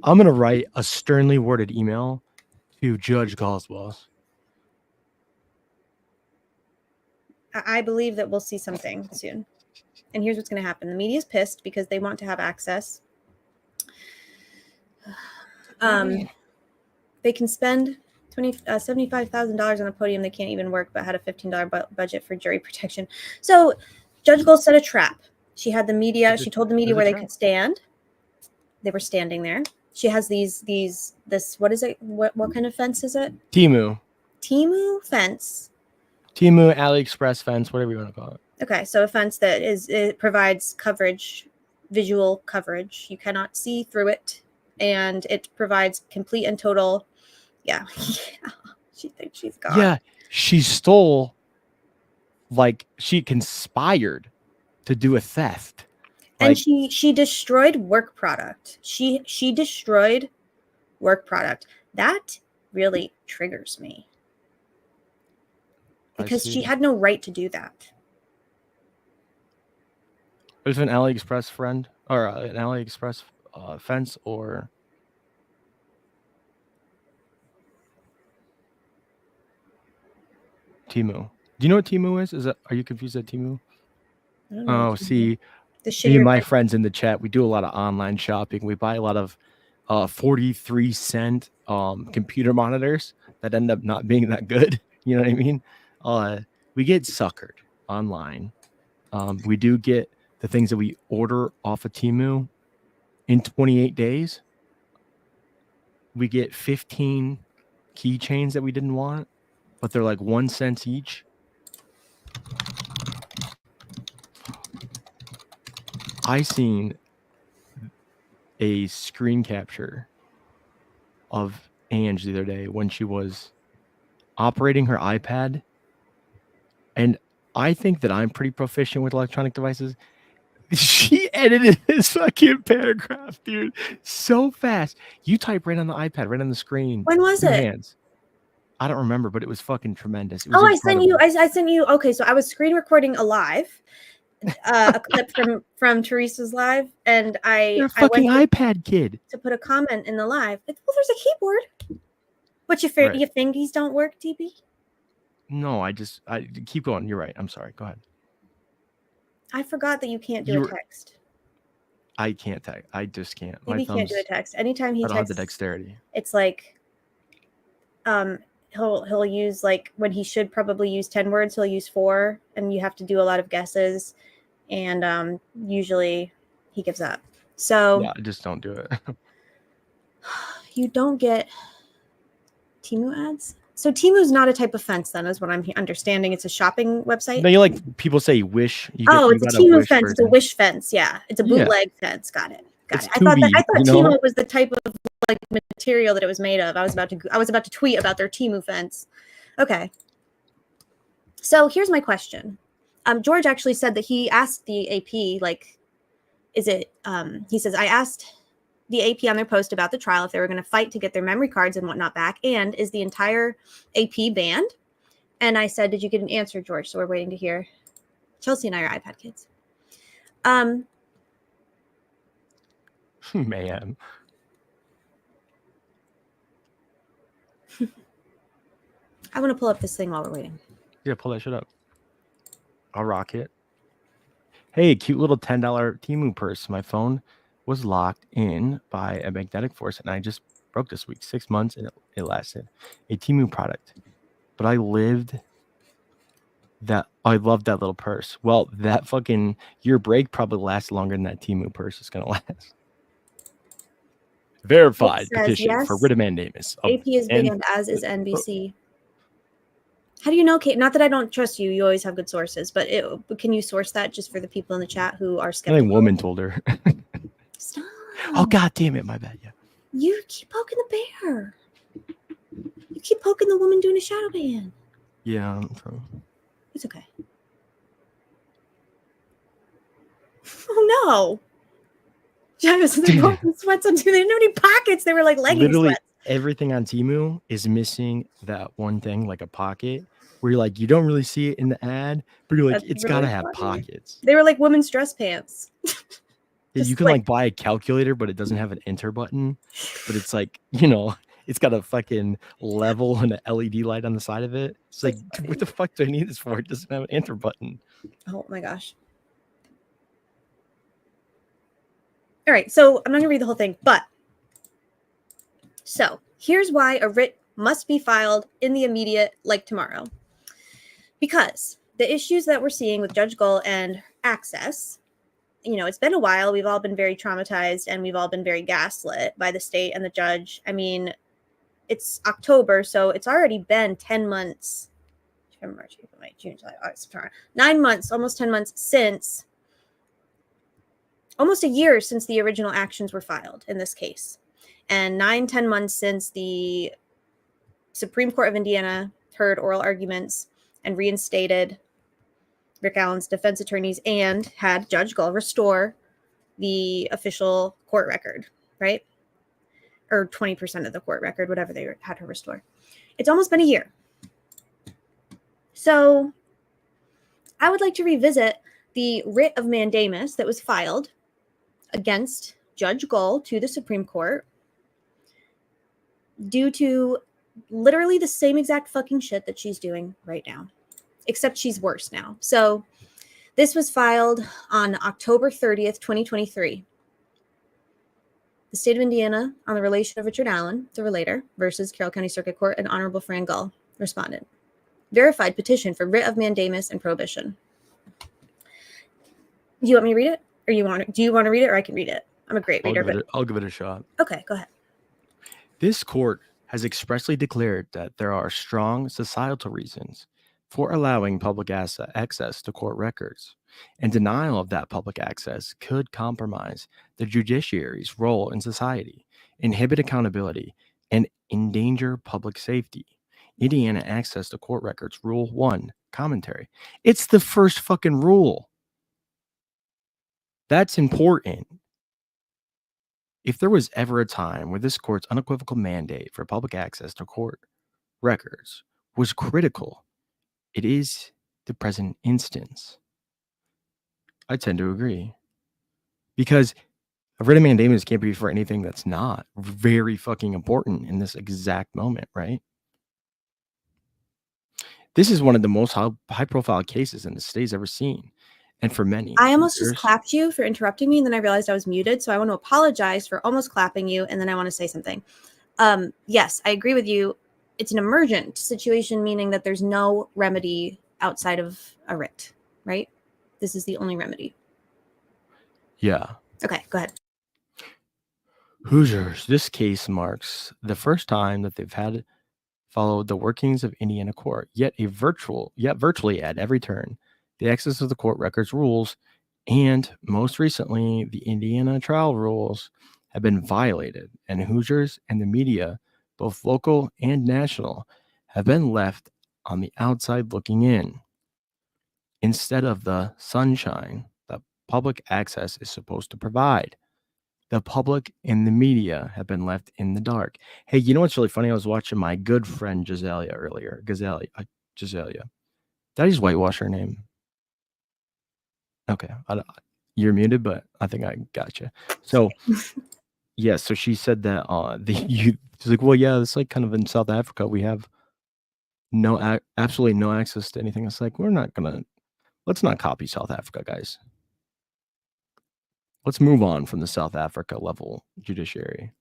I'm gonna write a sternly worded email to Judge Caldwell. I believe that we'll see something soon. And here's what's going to happen. The media is pissed because they want to have access. They can spend $75,000 on a podium they can't even work, but had a $15 budget for jury protection. So Judge Gull set a trap. She had the media. She told the media where they could stand. They were standing there. She has this, what is it? What kind of fence is it? Temu fence. Temu, AliExpress fence, whatever you want to call it. Okay, so a fence that it provides coverage, visual coverage. You cannot see through it, and it provides complete and total. Yeah, she thinks she's gone. Yeah, she stole. Like she conspired to do a theft, and she destroyed work product. She destroyed work product. That really triggers me. Because she had no right to do that. There's an AliExpress friend or an AliExpress fence or Temu. Do you know what Temu is? Are you confused at Temu? Oh, see, me and my friends in the chat, we do a lot of online shopping. We buy a lot of 43-cent computer monitors that end up not being that good. You know what I mean? We get suckered online. We do get the things that we order off of Temu in 28 days. We get 15 keychains that we didn't want, but they're like 1 cent each. I seen a screen capture of Ange the other day when she was operating her iPad. And I think that I'm pretty proficient with electronic devices. She edited this fucking paragraph, dude, so fast. You type right on the iPad, right on the screen. When was it? Hands. I don't remember, but it was fucking tremendous. It was incredible. I sent you. Okay, so I was screen recording a live, a clip from Teresa's live, and You're a fucking iPad kid to put a comment in the live. Well, there's a keyboard. What your fingies don't work, TB? No, I keep going. You're right. I'm sorry. Go ahead. I forgot that you can't do a text. I can't text. I just can't. Maybe can't do a text. Anytime he texts, I don't have the dexterity. It's like, he'll use like when he should probably use 10 words, he'll use 4, and you have to do a lot of guesses, and usually he gives up. So yeah, just don't do it. You don't get Temu ads. So Temu's not a type of fence, then, is what I'm understanding. It's a shopping website. No, you like people say Wish. It's a Temu fence. Version. It's a Wish fence. Yeah, it's a bootleg fence. Got it. I thought Temu was the type of like material that it was made of. I was about to tweet about their Temu fence. Okay. So here's my question. George actually said that he asked the AP, like, is it? He says, I asked the AP on their post about the trial if they were going to fight to get their memory cards and whatnot back, and is the entire AP banned? And I said, did you get an answer, George? So we're waiting to hear. Chelsea and I are iPad kids. Man. I want to pull up this thing while we're waiting. Yeah, pull that shit up. I'll rock it. Hey, cute little $10 Temu purse. My phone was locked in by a magnetic force, and I just broke this week. 6 months, and it lasted. A Temu product. But I loved that little purse. Well, that fucking your break probably lasts longer than that Temu purse is gonna last. Verified petition for writ of mandamus. AP is banned, as is NBC. How do you know, Kate? Not that I don't trust you. You always have good sources, but can you source that just for the people in the chat who are skeptical? I think woman told her. Stop. Oh, god damn it. My bad. Yeah. You keep poking the bear. You keep poking the woman doing a shadow ban. Yeah. It's okay. Oh, no. They're both sweats on too. They didn't have any pockets. They were like legging Literally sweats. everything on Temu is missing that one thing, like a pocket, where you're like, you don't really see it in the ad, but you're like, it's really got to have pockets. They were like women's dress pants. Yeah, you can like buy a calculator, but it doesn't have an enter button. But it's like, you know, it's got a fucking level and an LED light on the side of it. It's like, what the fuck do I need this for? It doesn't have an enter button. Oh my gosh. All right, so I'm not going to read the whole thing, but so here's why a writ must be filed in the immediate, like tomorrow. Because the issues that we're seeing with Judge Gull and access, you know, it's been a while. We've all been very traumatized and we've all been very gaslit by the state and the judge. I mean, it's October, so it's already been 10 months. March, April, May, June, July, August, September. 9 months, almost 10 months since. Almost a year since the original actions were filed in this case. And 9-10 months since the Supreme Court of Indiana heard oral arguments and reinstated Rick Allen's defense attorneys and had Judge Gull restore the official court record, right? Or 20% of the court record, whatever they had her restore. It's almost been a year. So I would like to revisit the writ of mandamus that was filed against Judge Gull to the Supreme Court due to literally the same exact fucking shit that she's doing right now, except she's worse now. So this was filed on October 30th, 2023. The state of Indiana on the relation of Richard Allen, the relator, versus Carroll County Circuit Court and Honorable Fran Gull, respondent. Verified petition for writ of mandamus and prohibition. Do you want me to read it? Or do you want to read it, or I can read it? I'm a great reader. I'll give it a shot. Okay, go ahead. This court has expressly declared that there are strong societal reasons for allowing public access to court records, and denial of that public access could compromise the judiciary's role in society, inhibit accountability, and endanger public safety. Indiana Access to Court Records Rule 1 commentary. It's the first fucking rule. That's important. If there was ever a time where this court's unequivocal mandate for public access to court records was critical, it is the present instance. I tend to agree. Because a writ of mandamus can't be for anything that's not very fucking important in this exact moment, right? This is one of the most high-profile cases in the state's ever seen. And for many, I almost just clapped you for interrupting me, and then I realized I was muted. So I want to apologize for almost clapping you, and then I want to say something. Yes, I agree with you. It's an emergent situation, meaning that there's no remedy outside of a writ, right? This is the only remedy. Yeah. Okay, go ahead. Hoosiers, this case marks the first time that they've had followed the workings of Indiana court, yet virtually at every turn. The access of the court records rules, and most recently, the Indiana trial rules have been violated, and Hoosiers and the media, both local and national, have been left on the outside looking in. Instead of the sunshine that public access is supposed to provide, the public and the media have been left in the dark. Hey, you know what's really funny? I was watching my good friend Giselia earlier. Giselia. Did I just whitewash her name? Okay, you're muted, but I think I got you. So, yeah, so she said that she's like, well, yeah, it's like kind of in South Africa, we have absolutely no access to anything. It's like, let's not copy South Africa, guys. Let's move on from the South Africa level judiciary.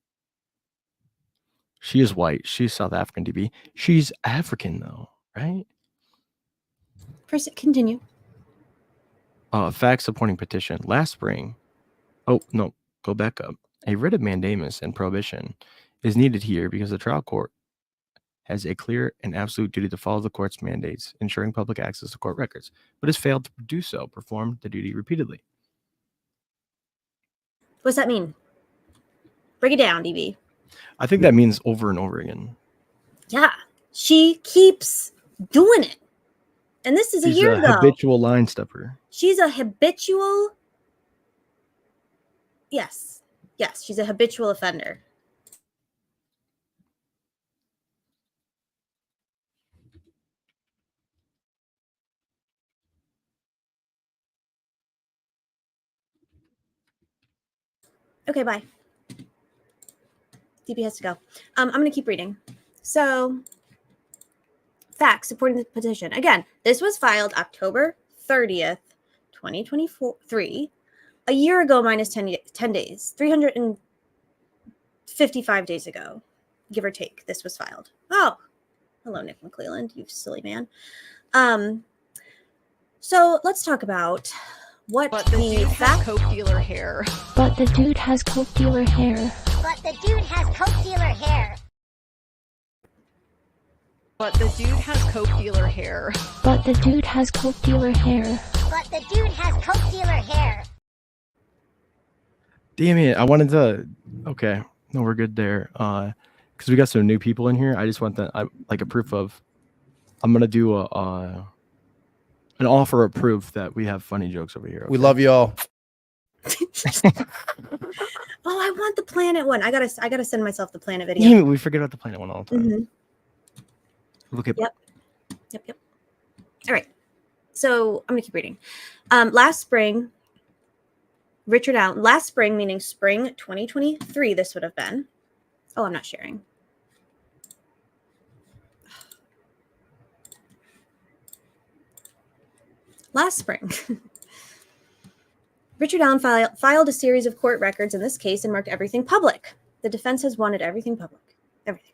She is white. She's South African, DB. She's African, though, right? Continue. Fact supporting petition. Last spring. Oh, no. Go back up. A writ of mandamus and prohibition is needed here because the trial court has a clear and absolute duty to follow the court's mandates, ensuring public access to court records, but has failed to do so, perform the duty repeatedly. What's that mean? Break it down, DB. I think that means over and over again. Yeah, she keeps doing it. And this is She's a year ago. Habitual line stepper. She's a habitual. Yes, she's a habitual offender. Okay, bye. DB has to go. I'm going to keep reading. So, facts supporting the petition. Again, this was filed October 30th, 2023. A year ago minus 10 days. 355 days ago, give or take, this was filed. Oh, hello, Nick McClelland, you silly man. So, let's talk about what the dude has coke dealer hair. But the dude has coke dealer hair. But the dude has coke dealer hair. But the dude has coke dealer hair. But the dude has coke dealer hair. But the dude has coke dealer hair. Damn it! I wanted to. Okay, no, we're good there. Because we got some new people in here. I just want that, like a proof of. I'm gonna do an offer of proof that we have funny jokes over here. Okay? We love you all. Oh, I want the planet one. I gotta send myself the planet video. Damn it, we forget about the planet one all the time. Mm-hmm. Look at. Yep. All right. So I'm gonna keep reading. Last spring, Richard Allen. Last spring, meaning spring 2023. This would have been. Oh, I'm not sharing. Last spring, Richard Allen filed a series of court records in this case and marked everything public. The defense has wanted everything public. Everything.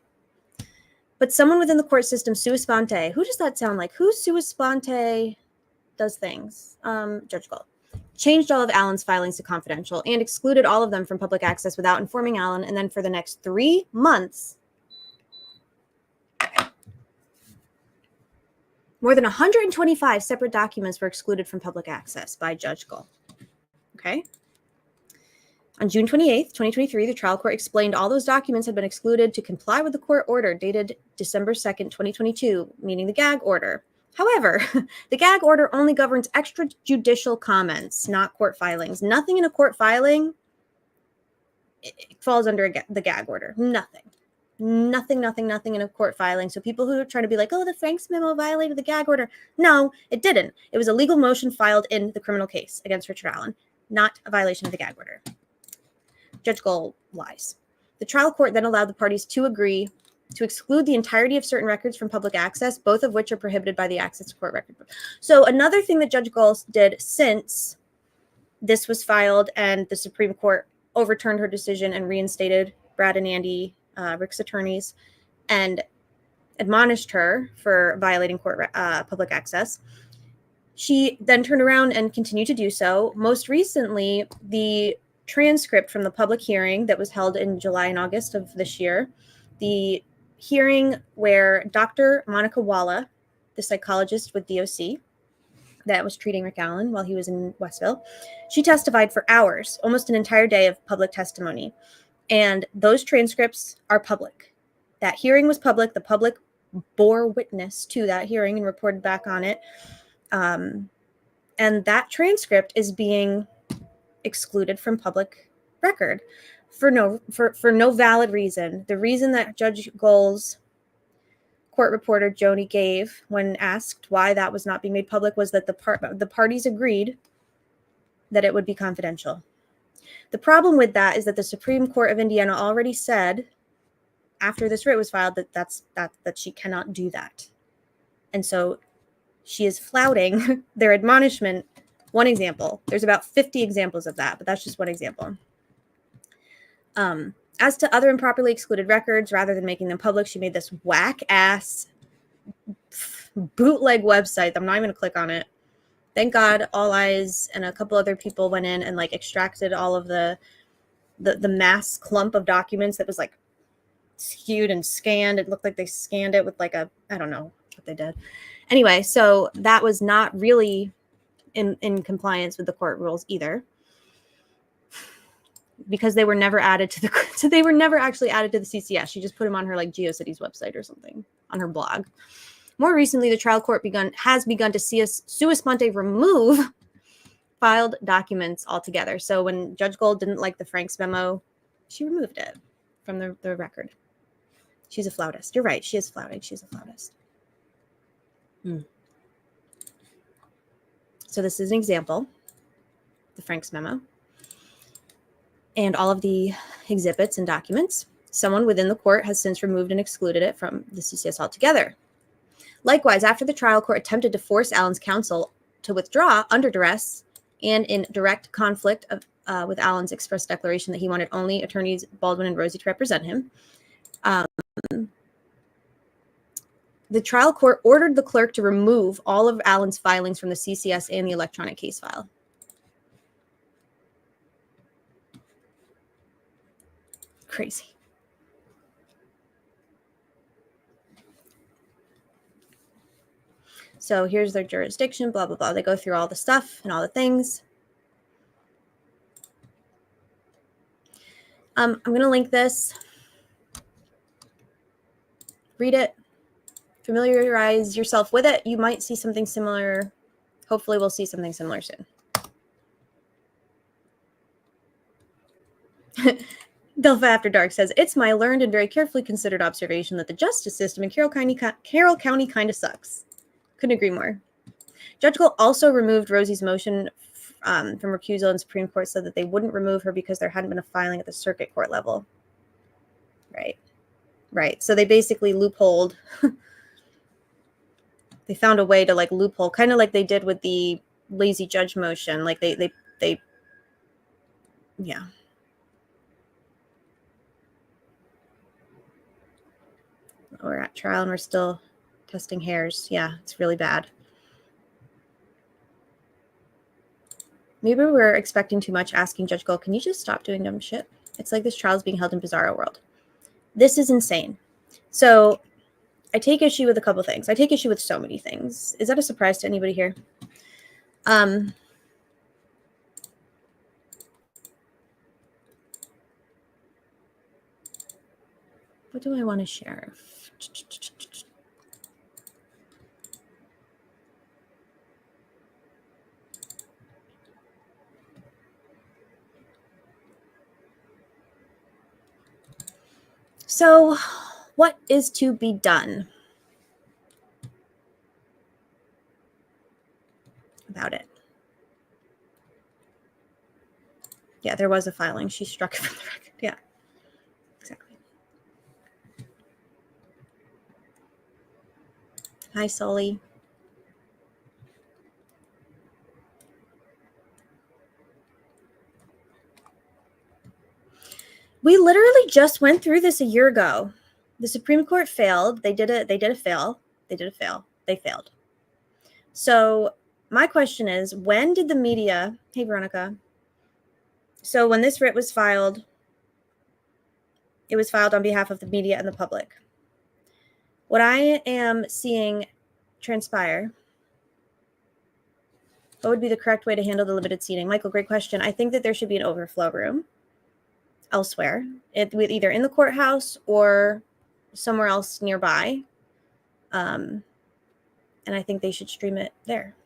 But someone within the court system, sua sponte, who does that sound like? Who sua sponte does things? Judge Gull. Changed all of Allen's filings to confidential and excluded all of them from public access without informing Allen. And then for the next 3 months, more than 125 separate documents were excluded from public access by Judge Gull. Okay. On June 28th, 2023, the trial court explained all those documents had been excluded to comply with the court order dated December 2nd, 2022, meaning the gag order. However, the gag order only governs extrajudicial comments, not court filings. Nothing in a court filing it falls under the gag order. Nothing in a court filing. So people who are trying to be like, oh, the Franks memo violated the gag order. No, it didn't. It was a legal motion filed in the criminal case against Richard Allen, not a violation of the gag order. Judge Gull lies. The trial court then allowed the parties to agree to exclude the entirety of certain records from public access, both of which are prohibited by the Access to Court Record Book. So another thing that Judge Gull did since this was filed and the Supreme Court overturned her decision and reinstated Brad and Andy, Rick's attorneys, and admonished her for violating public access. She then turned around and continued to do so. Most recently, the transcript from the public hearing that was held in July and August of this year, the hearing where Dr. Monica Walla, the psychologist with DOC that was treating Rick Allen while he was in Westville, she testified for hours, almost an entire day of public testimony. And those transcripts are public. That hearing was public. The public bore witness to that hearing and reported back on it. And that transcript is being excluded from public record for no valid reason. The reason that Judge Gull's court reporter Joni gave when asked why that was not being made public was that the parties agreed that it would be confidential. The problem with that is that the Supreme Court of Indiana already said after this writ was filed that she cannot do that. And so she is flouting their admonishment One example. There's about 50 examples of that, but that's just one example. As to other improperly excluded records, rather than making them public, she made this whack-ass bootleg website. I'm not even going to click on it. Thank God All Eyes and a couple other people went in and like extracted all of the mass clump of documents that was like skewed and scanned. It looked like they scanned it with like a, I don't know what they did. Anyway, so that was not really in compliance with the court rules either, because they were never added to the, so they were never actually added to the CCS. She just put them on her like GeoCities website or something on her blog. More recently, the trial court has begun to sua sponte remove filed documents altogether. So when Judge Gull didn't like the Frank's memo, she removed it from the record. She's a flautist. You're right. She is flouting. She's a flautist. So this is an example, the Frank's memo, and all of the exhibits and documents. Someone within the court has since removed and excluded it from the CCS altogether. Likewise, after the trial court attempted to force Allen's counsel to withdraw under duress and in direct conflict with Allen's express declaration that he wanted only attorneys Baldwin and Rosie to represent him, the trial court ordered the clerk to remove all of Allen's filings from the CCS and the electronic case file. Crazy. So here's their jurisdiction, blah, blah, blah. They go through all the stuff and all the things. I'm going to link this. Read it. Familiarize yourself with it. You might see something similar. Hopefully we'll see something similar soon. Delphi After Dark says, it's my learned and very carefully considered observation that the justice system in Carroll County kind of sucks. Couldn't agree more. Judge Gull also removed Rosie's motion from recusal, and Supreme Court said that they wouldn't remove her because there hadn't been a filing at the circuit court level. Right. Right. So they basically loopholed. They found a way to like loophole, kind of like they did with the lazy judge motion. Like they yeah. We're at trial and we're still testing hairs. Yeah, it's really bad. Maybe we're expecting too much asking Judge Gull, can you just stop doing dumb shit? It's like this trial is being held in Bizarro World. This is insane. So I take issue with a couple things. I take issue with so many things. Is that a surprise to anybody here? What do I want to share? So, what is to be done about it? Yeah, there was a filing. She struck it from the record. Yeah, exactly. Hi, Sully. We literally just went through this a year ago. The Supreme Court failed. They did a fail. They failed. So my question is, when did the media, hey, Veronica. So when this writ was filed, it was filed on behalf of the media and the public. What I am seeing transpire, what would be the correct way to handle the limited seating? Michael, great question. I think that there should be an overflow room elsewhere, either in the courthouse or somewhere else nearby. And I think they should stream it there.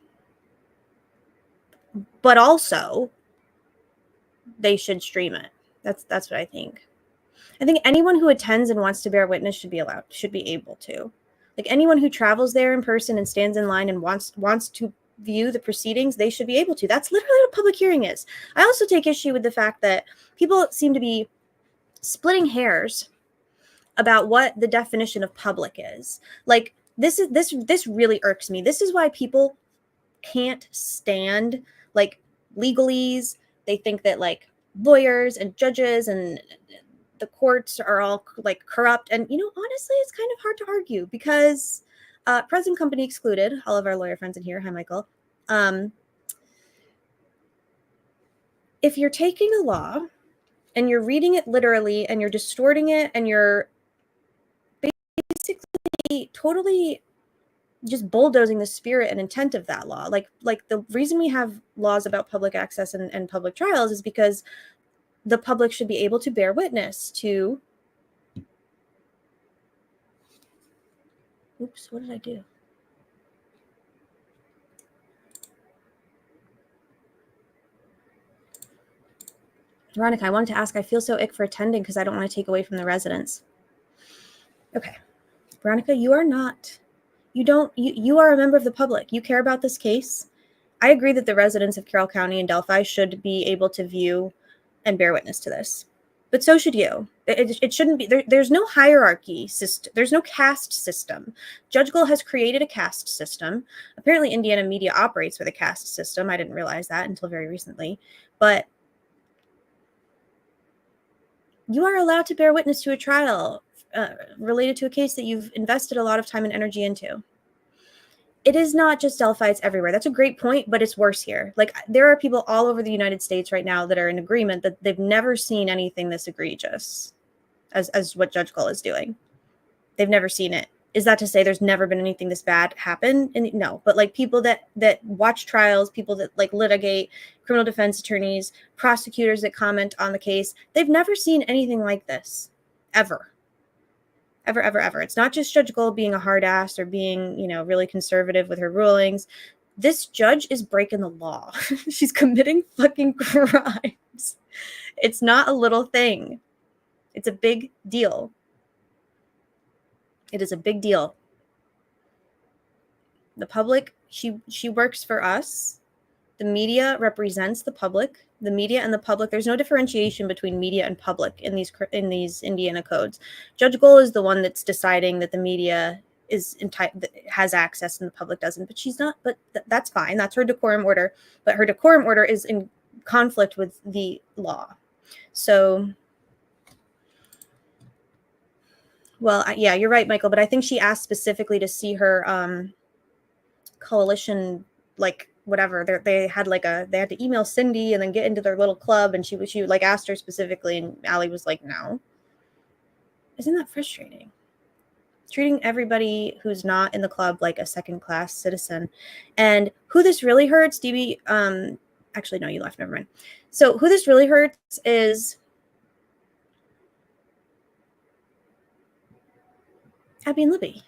But also, they should stream it. That's what I think. I think anyone who attends and wants to bear witness should be able to. Like anyone who travels there in person and stands in line and wants to view the proceedings, they should be able to. That's literally what a public hearing is. I also take issue with the fact that people seem to be splitting hairs about what the definition of public is. Like this really irks me. This is why people can't stand like legalese. They think that like lawyers and judges and the courts are all like corrupt. And, you know, honestly, it's kind of hard to argue because present company excluded, all of our lawyer friends in here. Hi, Michael. If you're taking a law and you're reading it literally and you're distorting it and you're basically totally just bulldozing the spirit and intent of that law. Like the reason we have laws about public access and public trials is because the public should be able to bear witness to. Oops, what did I do? Veronica, I wanted to ask, I feel so ick for attending because I don't want to take away from the residents. Okay. Veronica, you are not. You are a member of the public. You care about this case. I agree that the residents of Carroll County and Delphi should be able to view and bear witness to this. But so should you. It shouldn't be. There's no hierarchy system. There's no caste system. Judge Gull has created a caste system. Apparently, Indiana media operates with a caste system. I didn't realize that until very recently. But you are allowed to bear witness to a trial related to a case that you've invested a lot of time and energy into. It is not just Delphi, it's everywhere. That's a great point, but it's worse here. Like, there are people all over the United States right now that are in agreement that they've never seen anything this egregious as what Judge Gull is doing. They've never seen it. Is that to say there's never been anything this bad happen? And no, but like people that watch trials, people that like litigate, criminal defense attorneys, prosecutors that comment on the case, they've never seen anything like this, ever. Ever, ever, ever. It's not just Judge Gull being a hard ass or being, you know, really conservative with her rulings. This judge is breaking the law. She's committing fucking crimes. It's not a little thing. It's a big deal. It is a big deal. The public, she works for us. The media represents the public. The media and the public, there's no differentiation between media and public in these Indiana codes. Judge Gull is the one that's deciding that the media has access and the public doesn't, but she's not. But that's fine. That's her decorum order. But her decorum order is in conflict with the law. So, well, yeah, you're right, Michael. But I think she asked specifically to see her coalition, like, whatever they had to email Cindy and then get into their little club, and she like asked her specifically, and Allie was like, no. Isn't that frustrating? Treating everybody who's not in the club like a second-class citizen. And who this really hurts, DB, actually no, you left, never mind. So who this really hurts is Abby and Libby.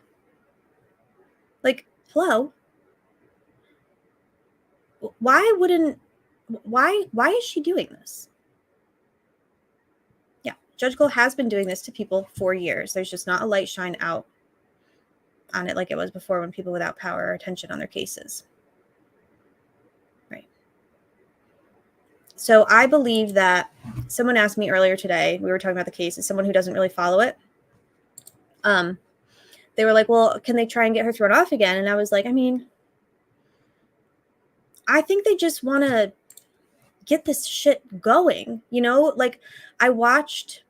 Like, hello. Why is she doing this? Yeah, Judge Gull has been doing this to people for years. There's just not a light shine out on it like it was before when people without power or attention on their cases. Right. So I believe that someone asked me earlier today, we were talking about the case, as someone who doesn't really follow it. They were like, well, can they try and get her thrown off again? And I was like, I mean, I think they just want to get this shit going, you know? Like, I watched,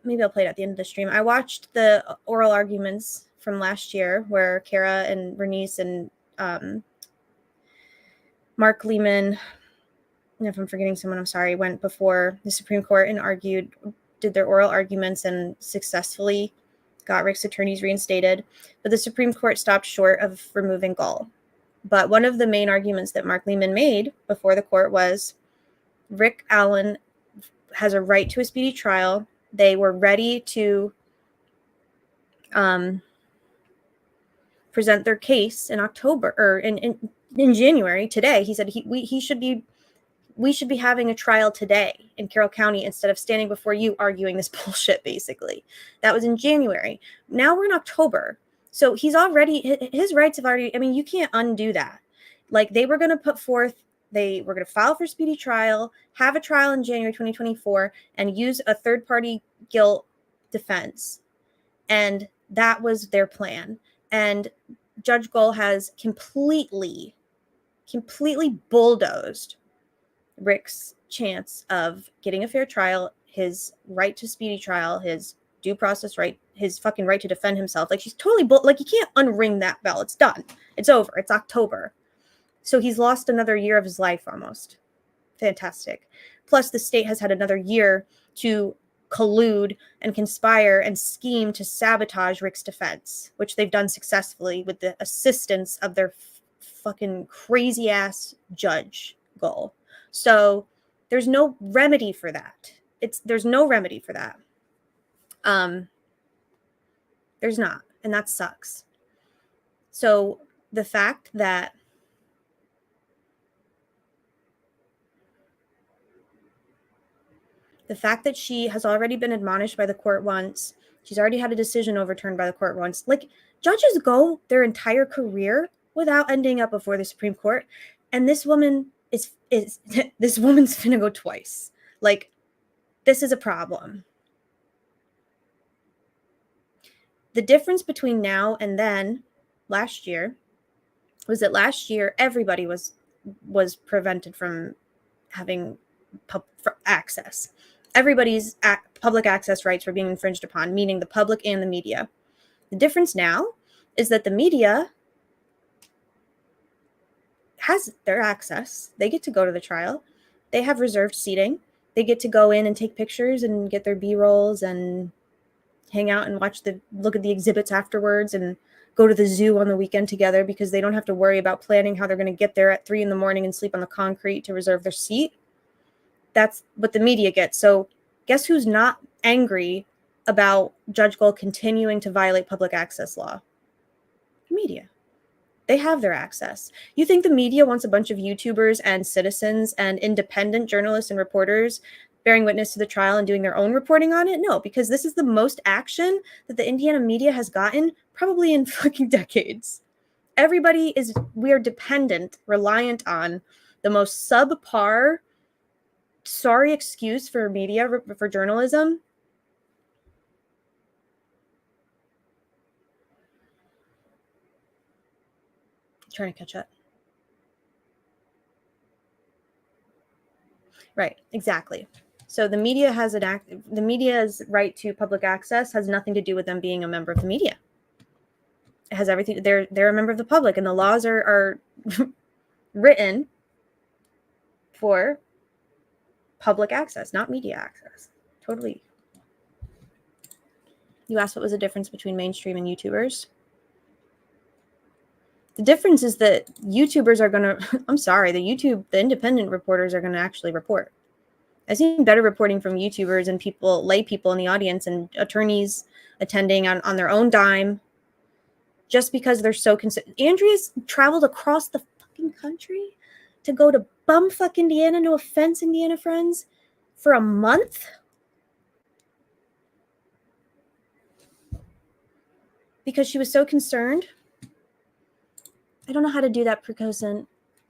maybe I'll play it at the end of the stream. I watched the oral arguments from last year where Kara and Bernice and Mark Lehman, if I'm forgetting someone, I'm sorry, went before the Supreme Court and did their oral arguments and successfully got Rick's attorneys reinstated. But the Supreme Court stopped short of removing Gull. But one of the main arguments that Mark Lehman made before the court was Rick Allen has a right to a speedy trial. They were ready to present their case in October or in January. Today, he said we should be having a trial today in Carroll County instead of standing before you arguing this bullshit. Basically, that was in January. Now we're in October. So he's already, his rights have already, I mean, you can't undo that. Like, they were going to they were going to file for speedy trial, have a trial in January 2024, and use a third-party guilt defense. And that was their plan. And Judge Gull has completely completely bulldozed Rick's chance of getting a fair trial, his right to speedy trial, his due process right, his fucking right to defend himself. Like, she's totally like, you can't unring that bell. It's done. It's over. It's October. So he's lost another year of his life almost. Fantastic. Plus, the state has had another year to collude and conspire and scheme to sabotage Rick's defense, which they've done successfully with the assistance of their fucking crazy ass judge, Gull. So there's no remedy for that. There's no remedy for that. There's not, and that sucks. So the fact that she has already been admonished by the court once, she's already had a decision overturned by the court once. Like, judges go their entire career without ending up before the Supreme Court, and this woman is this woman's finna go twice. Like, this is a problem. The difference between now and then, last year, was that last year everybody was prevented from having access. Everybody's public access rights were being infringed upon, meaning the public and the media. The difference now is that the media has their access. They get to go to the trial. They have reserved seating. They get to go in and take pictures and get their B-rolls and hang out and look at the exhibits afterwards and go to the zoo on the weekend together, because they don't have to worry about planning how they're going to get there at 3 a.m. and sleep on the concrete to reserve their seat. That's what the media gets. So guess who's not angry about Judge Gull continuing to violate public access law? The media. They have their access. You think the media wants a bunch of YouTubers and citizens and independent journalists and reporters bearing witness to the trial and doing their own reporting on it? No, because this is the most action that the Indiana media has gotten probably in fucking decades. We are dependent, reliant on the most subpar, sorry excuse for media, for journalism. Trying to catch up. Right, exactly. So the media has the media's right to public access has nothing to do with them being a member of the media. It has everything. They're a member of the public, and the laws are written for public access, not media access. Totally. You asked what was the difference between mainstream and YouTubers? The difference is that YouTubers are going to, I'm sorry, the independent reporters are going to actually report. I've seen better reporting from YouTubers and lay people in the audience and attorneys attending on their own dime, just because they're so concerned. Andrea's traveled across the fucking country to go to bumfuck Indiana, no offense, Indiana friends, for a month? Because she was so concerned. I don't know how to do that precosant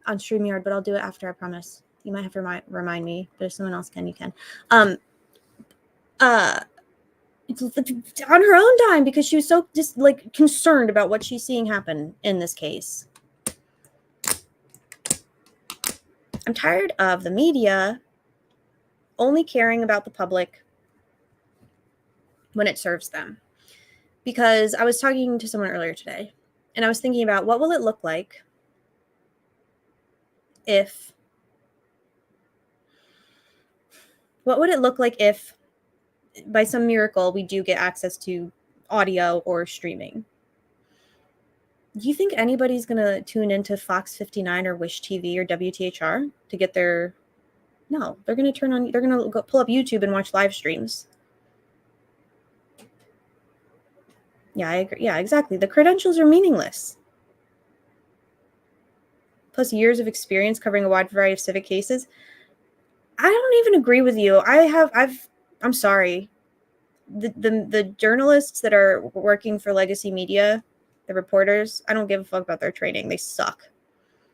on StreamYard, but I'll do it after, I promise. You might have to remind me, but if someone else can, you can. It's on her own time, because she was so just like concerned about what she's seeing happen in this case. I'm tired of the media only caring about the public when it serves them. Because I was talking to someone earlier today, and I was thinking about what will it look like if by some miracle we do get access to audio or streaming? Do you think anybody's going to tune into Fox 59 or Wish TV or WTHR to get their... No, they're going to go pull up YouTube and watch live streams. Yeah, I agree. Yeah, exactly. The credentials are meaningless. Plus years of experience covering a wide variety of civic cases. I don't even agree with you. I'm sorry. The journalists that are working for legacy media, the reporters, I don't give a fuck about their training. They suck.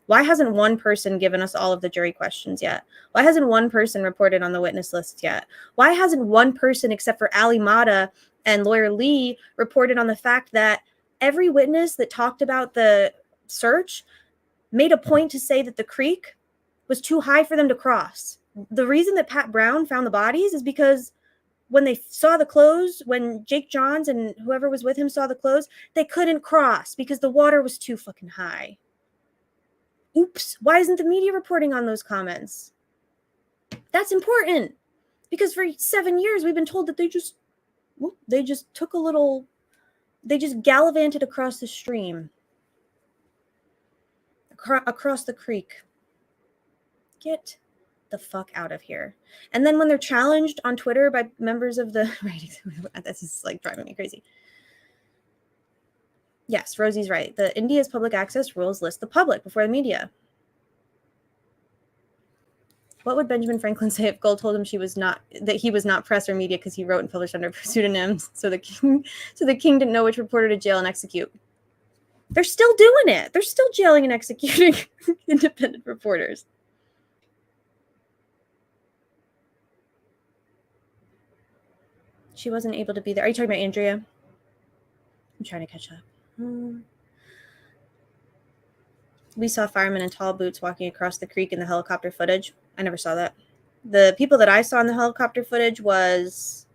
Why hasn't one person given us all of the jury questions yet? Why hasn't one person reported on the witness list yet? Why hasn't one person, except for Ali Motta and lawyer Lee, reported on the fact that every witness that talked about the search made a point to say that the creek was too high for them to cross. The reason that Pat Brown found the bodies is because when they saw the clothes, when Jake Johns and whoever was with him saw the clothes, they couldn't cross because the water was too fucking high. Oops, why isn't the media reporting on those comments? That's important because for 7 years we've been told that they just took a little, they just gallivanted across the stream, across the creek. Get the fuck out of here. And then when they're challenged on Twitter by members of the right, this is like driving me crazy. Yes, Rosie's right. The India's public access rules list the public before the media. What would Benjamin Franklin say if Gull told him he was not press or media because he wrote and published under pseudonyms? So the king didn't know which reporter to jail and execute. They're still doing it. They're still jailing and executing independent reporters. She wasn't able to be there. Are you talking about Andrea? I'm trying to catch up. We saw firemen in tall boots walking across the creek in the helicopter footage. I never saw that. The people that I saw in the helicopter footage was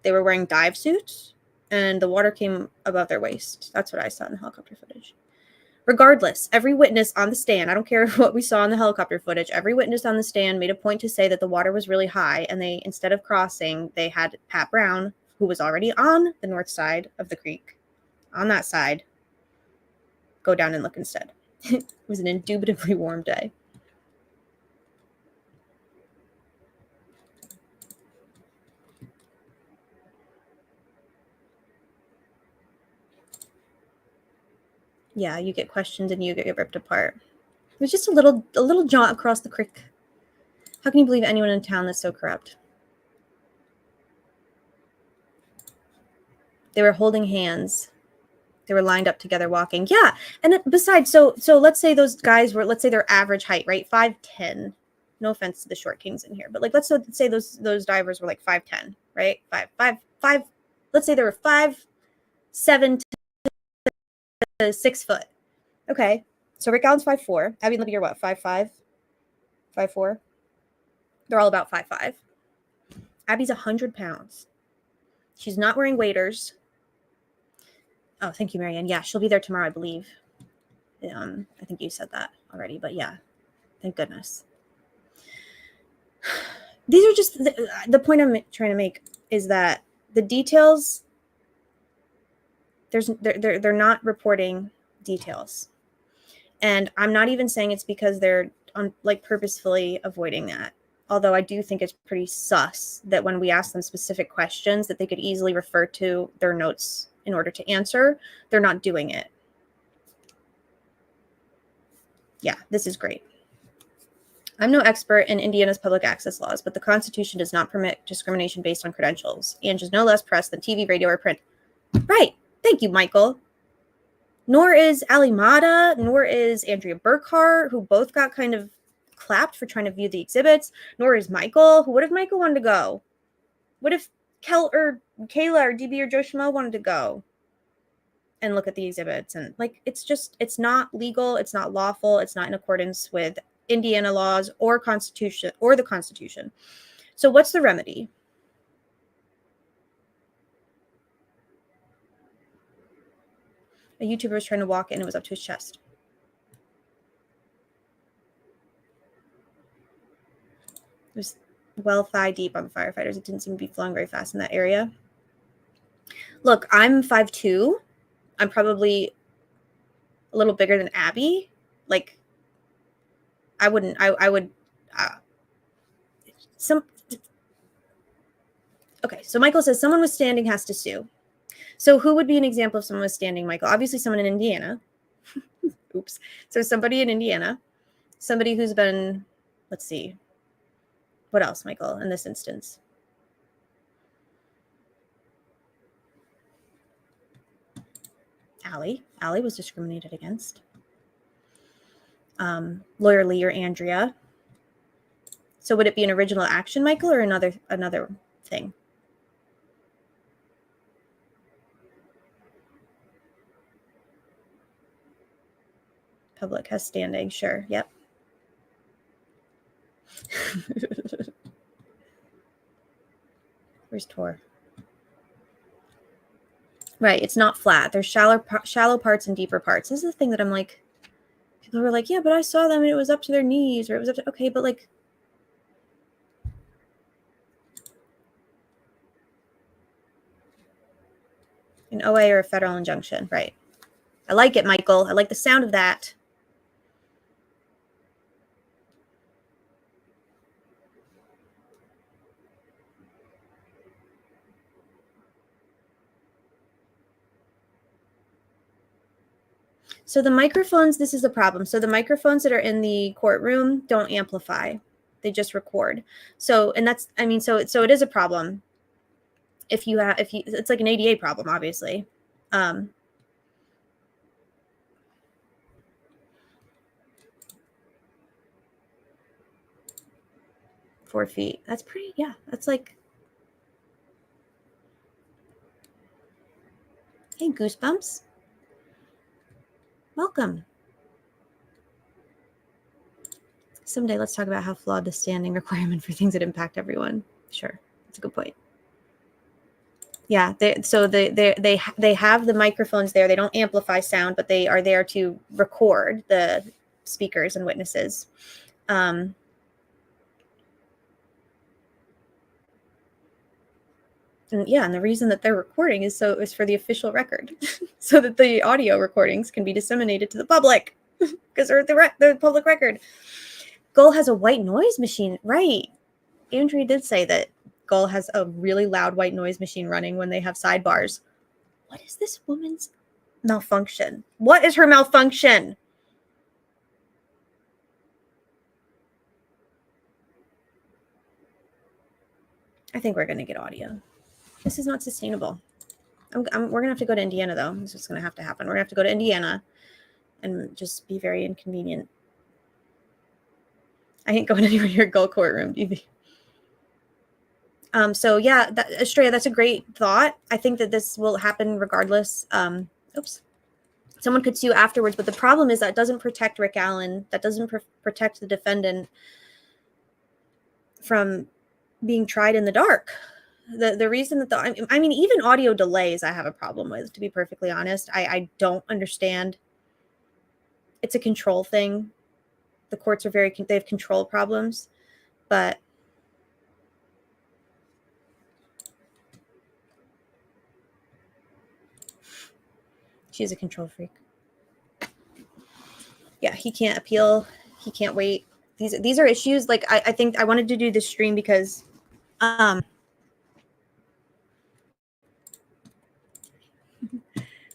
they were wearing dive suits and the water came above their waist. That's what I saw in the helicopter footage. Regardless, every witness on the stand, I don't care what we saw in the helicopter footage, every witness on the stand made a point to say that the water was really high, and they, instead of crossing, they had Pat Brown, who was already on the north side of the creek, on that side, go down and look instead. It was an indubitably warm day. Yeah, you get questioned and you get ripped apart. It was just a little jaunt across the creek. How can you believe anyone in town that's so corrupt? They were holding hands. They were lined up together walking. Yeah, and besides, so let's say those guys were, let's say their average height, right? 5'10". No offense to the short kings in here, but like let's say those divers were like 5'10", right? 5'5". Let's say they were 5'7" to 6 foot. Okay, so Rick Allen's 5'4". Abby and Libby are what? 5'5", 5'4". They're all about 5'5". Abby's 100 pounds. She's not wearing waders. Oh, thank you, Marianne. Yeah, she'll be there tomorrow, I believe. I think you said that already, but yeah, thank goodness. These are just the point I'm trying to make is that the details, they're not reporting details. And I'm not even saying it's because they're purposefully avoiding that. Although I do think it's pretty sus that when we ask them specific questions that they could easily refer to their notes in order to answer, they're not doing it. Yeah, this is great. I'm no expert in Indiana's public access laws, but the Constitution does not permit discrimination based on credentials. And is no less press than TV, radio, or print. Right. Thank you, Michael. Nor is Ali Motta, nor is Andrea Burkhart, who both got kind of clapped for trying to view the exhibits, nor is Michael. What if Michael wanted to go? What if Kayla or DB or Joe Schmo wanted to go and look at the exhibits? And it's not legal, it's not lawful, it's not in accordance with Indiana laws or Constitution or the Constitution. So what's the remedy? A YouTuber was trying to walk in and it was up to his chest. It was well thigh deep on the firefighters. It didn't seem to be flowing very fast in that area. Look, I'm 5'2". I'm probably a little bigger than Abby. Like, I would, okay, so Michael says someone was standing has to sue. So who would be an example of someone was standing, Michael? Obviously someone in Indiana. Oops. So somebody in Indiana, somebody who's been, let's see. What else, Michael, in this instance? Allie was discriminated against. Lawyer Lee or Andrea. So would it be an original action, Michael, or another thing? Public has standing. Sure. Yep. Where's Tor? Right. It's not flat. There's shallow parts and deeper parts. This is the thing that I'm like, people were like, yeah, but I saw them and it was up to their knees, or it was up to, okay, but like, an OA or a federal injunction. Right. I like it, Michael. I like the sound of that. So the microphones, this is the problem. So the microphones that are in the courtroom don't amplify. They just record. So, and that's, I mean, so it is a problem. If you have, it's like an ADA problem, obviously. 4 feet. That's pretty, yeah, that's like, hey, Goosebumps. Welcome. Someday let's talk about how flawed the standing requirement for things that impact everyone. Sure, that's a good point. Yeah, they have the microphones there. They don't amplify sound, but they are there to record the speakers and witnesses. And yeah, and the reason that they're recording is for the official record, so that the audio recordings can be disseminated to the public, because they're the public record. Gull has a white noise machine, right? Andrea did say that Gull has a really loud white noise machine running when they have sidebars. What is this woman's malfunction? What is her malfunction? I think we're going to get audio. This is not sustainable. We're going to have to go to Indiana, though. This is going to have to happen. We're going to have to go to Indiana and just be very inconvenient. I ain't going anywhere near Gull courtroom, DB. So yeah, Estrella, that's a great thought. I think that this will happen regardless. Oops. Someone could sue afterwards, but the problem is that doesn't protect Rick Allen. That doesn't protect the defendant from being tried in the dark. The reason that I mean, even audio delays I have a problem with, to be perfectly honest. I don't understand. It's a control thing. The courts are they have control problems, but she's a control freak. Yeah, he can't appeal. He can't wait. These are issues. Like I think I wanted to do this stream because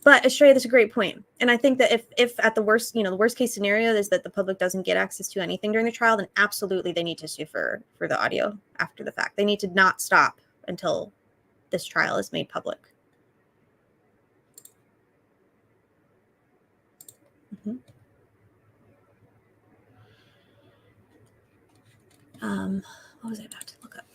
but Estrella, that's a great point. And I think that if at the worst, the worst case scenario is that the public doesn't get access to anything during the trial, then absolutely they need to sue for the audio after the fact. They need to not stop until this trial is made public. Mm-hmm. What was I about to look up?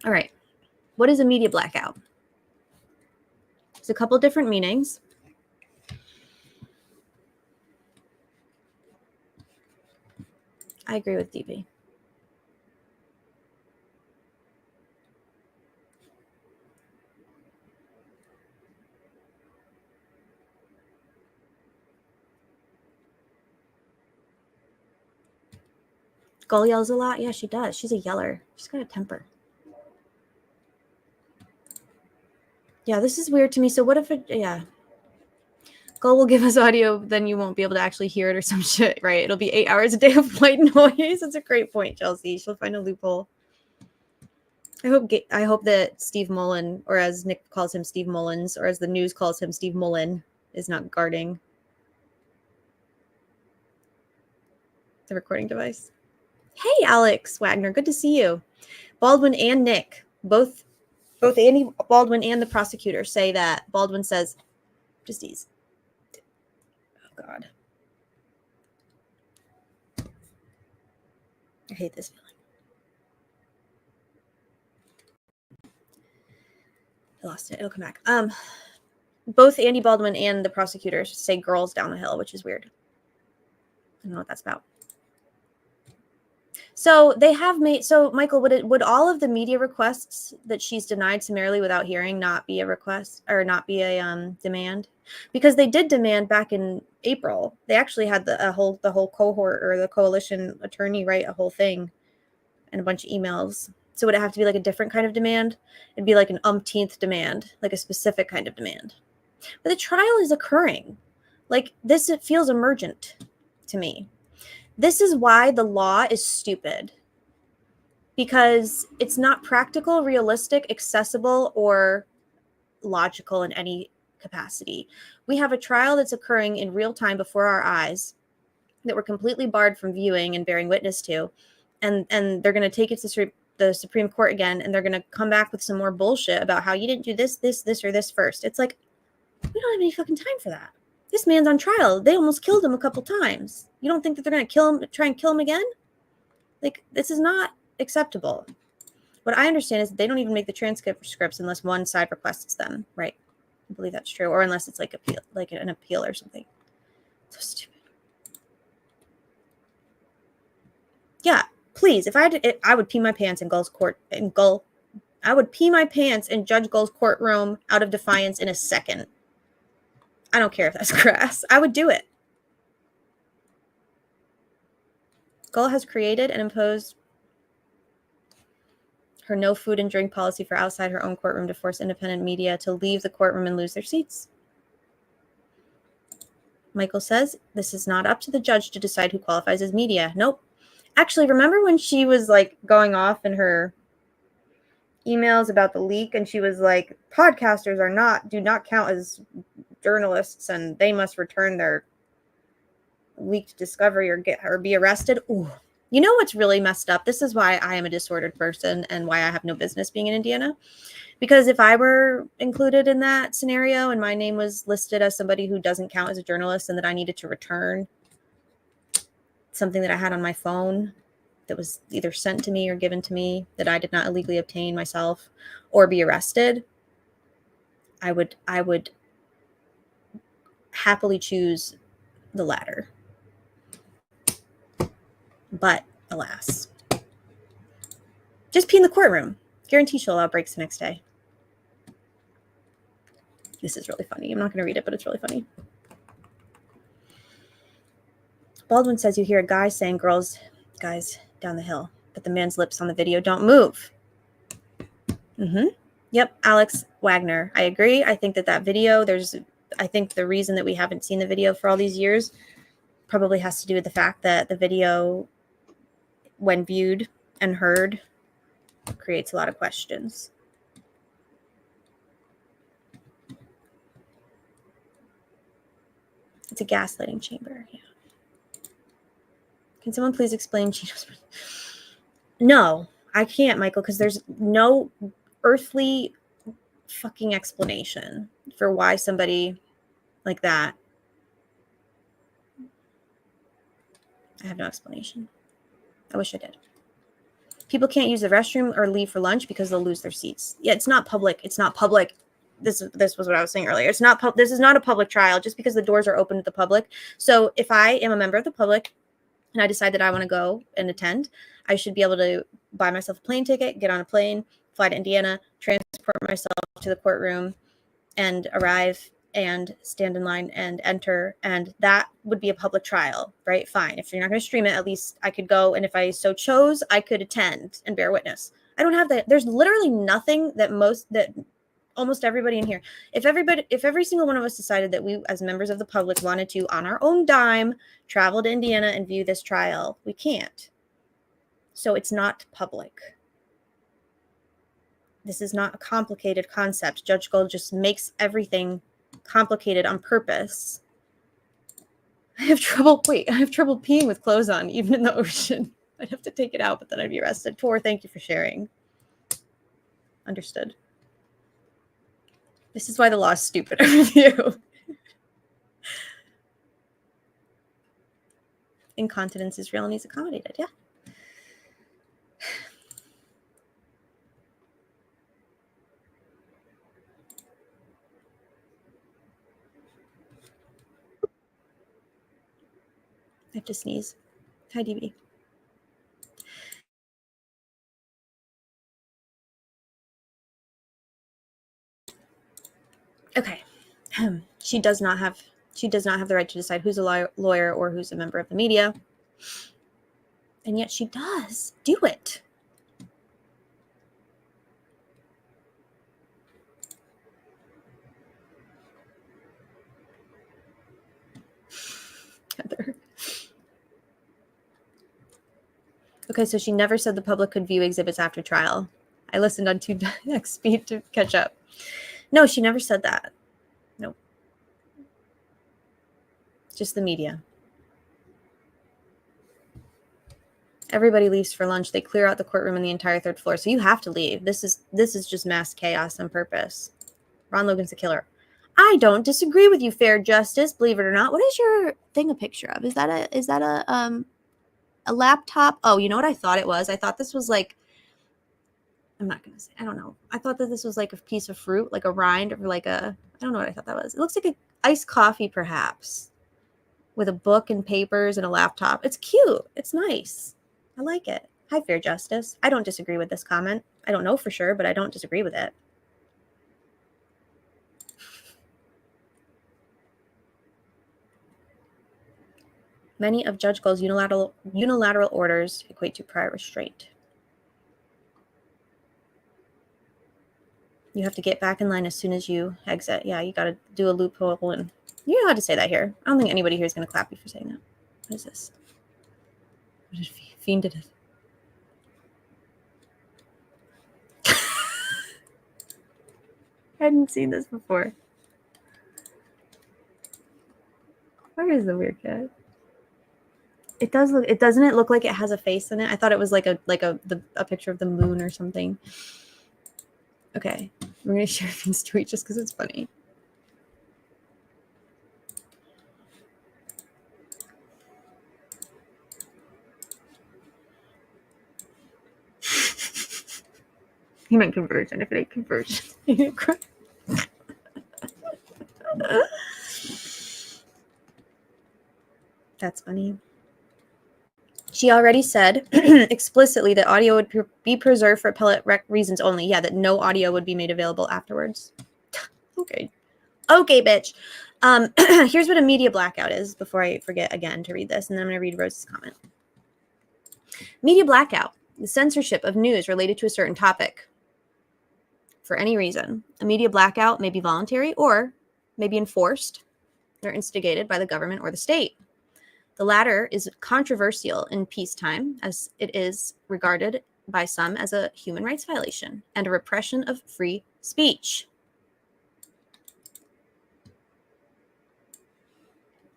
All right. What is a media blackout? There's a couple different meanings. I agree with DB. Gull yells a lot. Yeah, she does. She's a yeller. She's got a temper. Yeah, this is weird to me. So what if yeah. Gull will give us audio, then you won't be able to actually hear it or some shit, right? It'll be 8 hours a day of white noise. That's a great point, Chelsea. She'll find a loophole. I hope that Steve Mullen, or as Nick calls him, Steve Mullins, or as the news calls him, Steve Mullen, is not guarding the recording device. Hey, Alex Wagner, good to see you. Baldwin and Nick, both Andy Baldwin and the prosecutor say that Baldwin says, just these. Oh, God. I hate this feeling. I lost it. It'll come back. Both Andy Baldwin and the prosecutors say girls down the hill, which is weird. I don't know what that's about. So they have made, so Michael, would all of the media requests that she's denied summarily without hearing not be a request or not be a demand? Because they did demand back in April. They actually had the whole cohort or the coalition attorney write a whole thing and a bunch of emails. So would it have to be like a different kind of demand? It'd be like an umpteenth demand, like a specific kind of demand. But the trial is occurring. Like this, it feels emergent to me. This is why the law is stupid. Because it's not practical, realistic, accessible, or logical in any capacity. We have a trial that's occurring in real time before our eyes that we're completely barred from viewing and bearing witness to. And they're going to take it to the Supreme Court again, and they're going to come back with some more bullshit about how you didn't do this, or this first. It's like, we don't have any fucking time for that. This man's on trial. They almost killed him a couple times. You don't think that they're going to kill him, try and kill him again? Like, this is not acceptable. What I understand is that they don't even make the transcripts unless one side requests them, right? I believe that's true, or unless it's like an appeal or something. So stupid. Yeah, please. If I had to, I would pee my pants in Gull's court. I would pee my pants in Judge Gull's courtroom out of defiance in a second. I don't care if that's crass. I would do it. Gull has created and imposed her no food and drink policy for outside her own courtroom to force independent media to leave the courtroom and lose their seats. Michael says, this is not up to the judge to decide who qualifies as media. Nope. Actually, remember when she was like going off in her emails about the leak and she was like, podcasters do not count as journalists and they must return their leaked discovery or be arrested. Ooh. You know what's really messed up? This is why I am a disordered person and why I have no business being in Indiana. Because if I were included in that scenario and my name was listed as somebody who doesn't count as a journalist and that I needed to return something that I had on my phone that was either sent to me or given to me that I did not illegally obtain myself or be arrested, I would happily choose the latter. But alas, just pee in the courtroom. Guarantee she'll allow breaks the next day. This is really funny. I'm not going to read it, but it's really funny. Baldwin says you hear a guy saying guys down the hill, but the man's lips on the video don't move. Yep, Alex Wagner. I agree. I think that video, I think the reason that we haven't seen the video for all these years probably has to do with the fact that the video, when viewed and heard, creates a lot of questions. It's a gaslighting chamber. Yeah. Can someone please explain Cheeto's? No, I can't, Michael, because there's no earthly fucking explanation for why somebody like that. I have no explanation. I wish I did. People can't use the restroom or leave for lunch because they'll lose their seats. Yeah, it's not public. It's not public. This was what I was saying earlier. It's not. This is not a public trial just because the doors are open to the public. So if I am a member of the public and I decide that I want to go and attend, I should be able to buy myself a plane ticket, get on a plane, fly to Indiana, transport myself to the courtroom, and arrive and stand in line and enter, and that would be a public trial, right? Fine. If you're not going to stream it, at least I could go, and if I so chose, I could attend and bear witness. I don't have that. There's literally nothing that almost everybody in here, if every single one of us decided that we as members of the public wanted to, on our own dime, travel to Indiana and view this trial, we can't. So it's not public. This is not a complicated concept. Judge Gull just makes everything complicated on purpose. I have trouble peeing with clothes on, even in the ocean. I'd have to take it out, but then I'd be arrested. Tor, thank you for sharing. Understood. This is why the law is stupid with you. Incontinence is real and needs accommodated, yeah. I have to sneeze. Hi, DB. Okay. She does not have the right to decide who's a lawyer or who's a member of the media. And yet she does do it. Heather. Okay, so she never said the public could view exhibits after trial. I listened on 2x speed to catch up. No, she never said that. Nope. Just the media. Everybody leaves for lunch. They clear out the courtroom and the entire third floor. So you have to leave. This is just mass chaos on purpose. Ron Logan's the killer. I don't disagree with you, fair justice. Believe it or not. What is your thing a picture of? Is that a laptop? Oh, you know what I thought it was? I thought this was like, I'm not gonna say. I don't know. I thought that this was like a piece of fruit, like a rind, or like a. I don't know what I thought that was. It looks like an iced coffee, perhaps, with a book and papers and a laptop. It's cute. It's nice. I like it. Hi, fair justice. I don't disagree with this comment. I don't know for sure, but I don't disagree with it. Many of Judge Gull's unilateral orders equate to prior restraint. You have to get back in line as soon as you exit. Yeah, you got to do a loophole. And you're not allowed to say that here. I don't think anybody here is going to clap you for saying that. What is this? What did Fiend did it? I hadn't seen this before. Where is the weird cat? It does look. It doesn't. It look like it has a face in it. I thought it was like a picture of the moon or something. Okay, we're gonna share Fiend's tweet just because it's funny. He meant conversion. If it ain't conversion, that's funny. She already said explicitly that audio would be preserved for appellate reasons only. Yeah, that no audio would be made available afterwards. Okay. Okay, bitch. Here's what a media blackout is before I forget again to read this, and then I'm going to read Rose's comment. Media blackout, the censorship of news related to a certain topic for any reason. A media blackout may be voluntary or may be enforced or instigated by the government or the state. The latter is controversial in peacetime, as it is regarded by some as a human rights violation and a repression of free speech.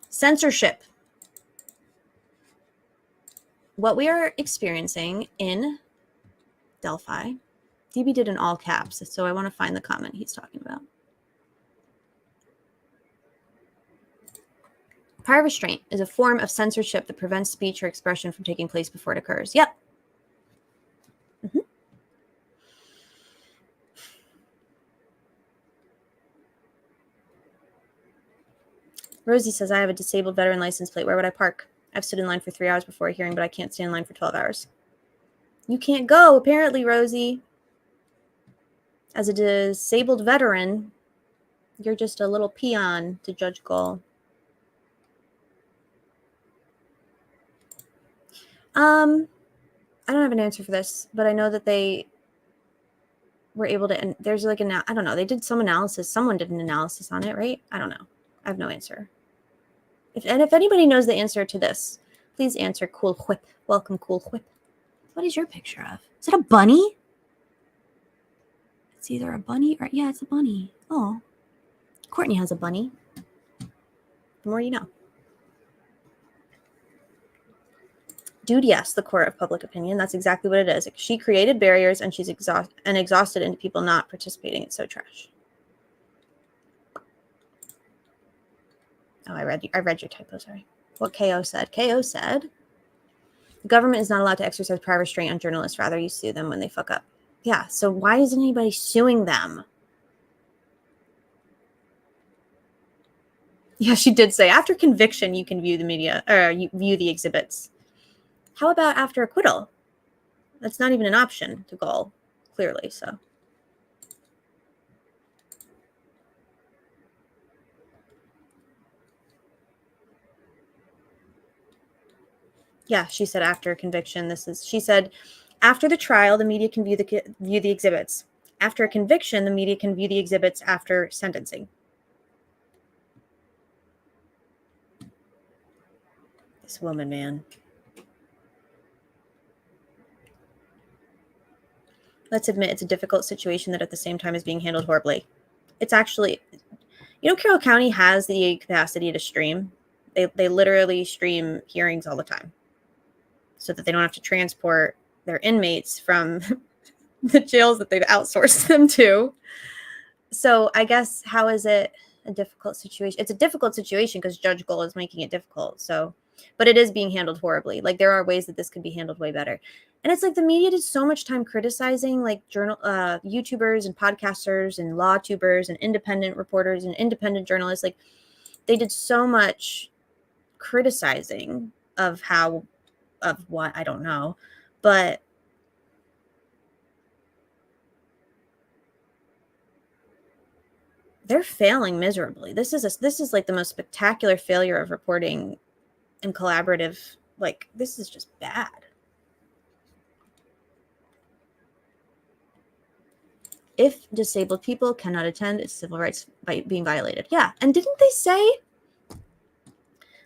Censorship. What we are experiencing in Delphi, DB did in all caps, so I want to find the comment he's talking about. Prior restraint is a form of censorship that prevents speech or expression from taking place before it occurs. Yep. Mm-hmm. Rosie says, I have a disabled veteran license plate. Where would I park? I've stood in line for 3 hours before a hearing, but I can't stand in line for 12 hours. You can't go, apparently, Rosie. As a disabled veteran, you're just a little peon to Judge Gull. I don't have an answer for this, but I know that they were able to, and there's like I don't know, they did some analysis. Someone did an analysis on it, right? I don't know. I have no answer. If anybody knows the answer to this, please answer. Cool Whip. Welcome, Cool Whip. What is your picture of? Is it a bunny? It's either a bunny or, yeah, it's a bunny. Oh, Courtney has a bunny. The more you know. Dude, yes, the court of public opinion. That's exactly what it is. She created barriers and she's exhausted into people not participating. It's so trash. Oh, I read your typo, sorry. What KO said. KO said, the government is not allowed to exercise prior restraint on journalists. Rather, you sue them when they fuck up. Yeah, so why isn't anybody suing them? Yeah, she did say, after conviction, you can view the media, or you view the exhibits. How about after acquittal? That's not even an option to Gull, clearly, so. Yeah, she said after conviction, she said, after the trial, the media can view the exhibits. After a conviction, the media can view the exhibits after sentencing. This woman, man. Let's admit it's a difficult situation that at the same time is being handled horribly. It's actually, Carroll County has the capacity to stream. They literally stream hearings all the time so that they don't have to transport their inmates from the jails that they've outsourced them to. So I guess, how is it a difficult situation? It's a difficult situation because Judge Gull is making it difficult. So, but it is being handled horribly. Like, there are ways that this could be handled way better. And it's like the media did so much time criticizing like YouTubers and podcasters and law tubers and independent reporters and independent journalists. Like, they did so much criticizing of what, I don't know, but they're failing miserably. This is like the most spectacular failure of reporting and collaborative. Like, this is just bad. If disabled people cannot attend, it's civil rights being violated. Yeah, and didn't they say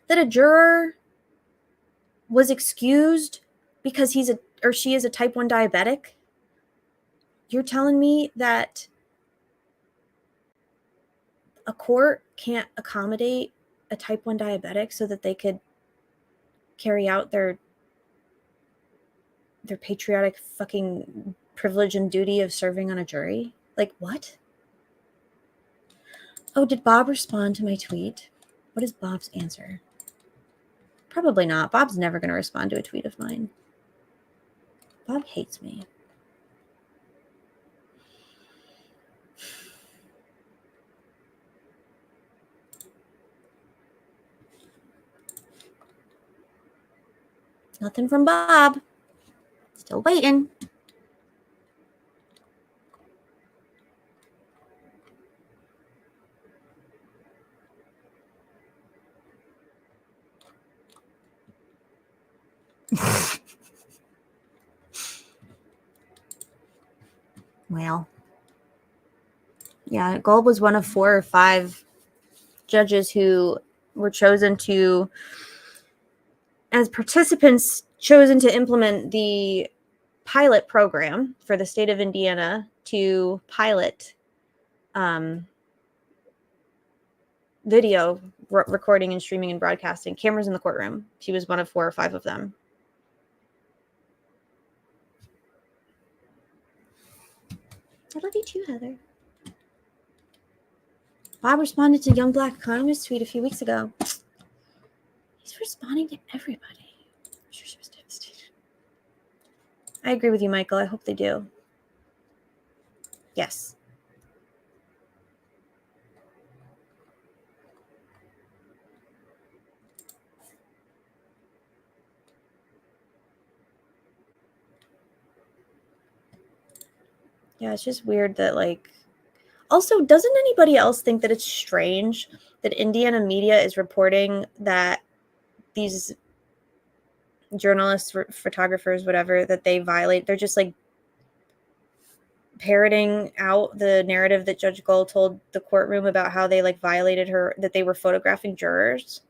that a juror was excused because she is a type 1 diabetic? You're telling me that a court can't accommodate a type 1 diabetic so that they could carry out their patriotic fucking privilege and duty of serving on a jury? Like, what? Oh, did Bob respond to my tweet? What is Bob's answer? Probably not. Bob's never going to respond to a tweet of mine. Bob hates me. Nothing from Bob. Still waiting. Well, yeah, Gull was one of 4 or 5 judges who were chosen to, as participants, chosen to implement the pilot program for the state of Indiana to pilot video recording and streaming and broadcasting, cameras in the courtroom. She was one of 4 or 5 of them. I love you too, Heather. Bob responded to Young Black Economist tweet a few weeks ago. He's responding to everybody. I'm sure she was devastated. I agree with you, Michael. I hope they do. Yes. Yeah, it's just weird that, like, also, doesn't anybody else think that it's strange that Indiana media is reporting that these journalists, photographers, whatever, that they violate, they're just like parroting out the narrative that Judge Gull told the courtroom about how they like violated her, that they were photographing jurors?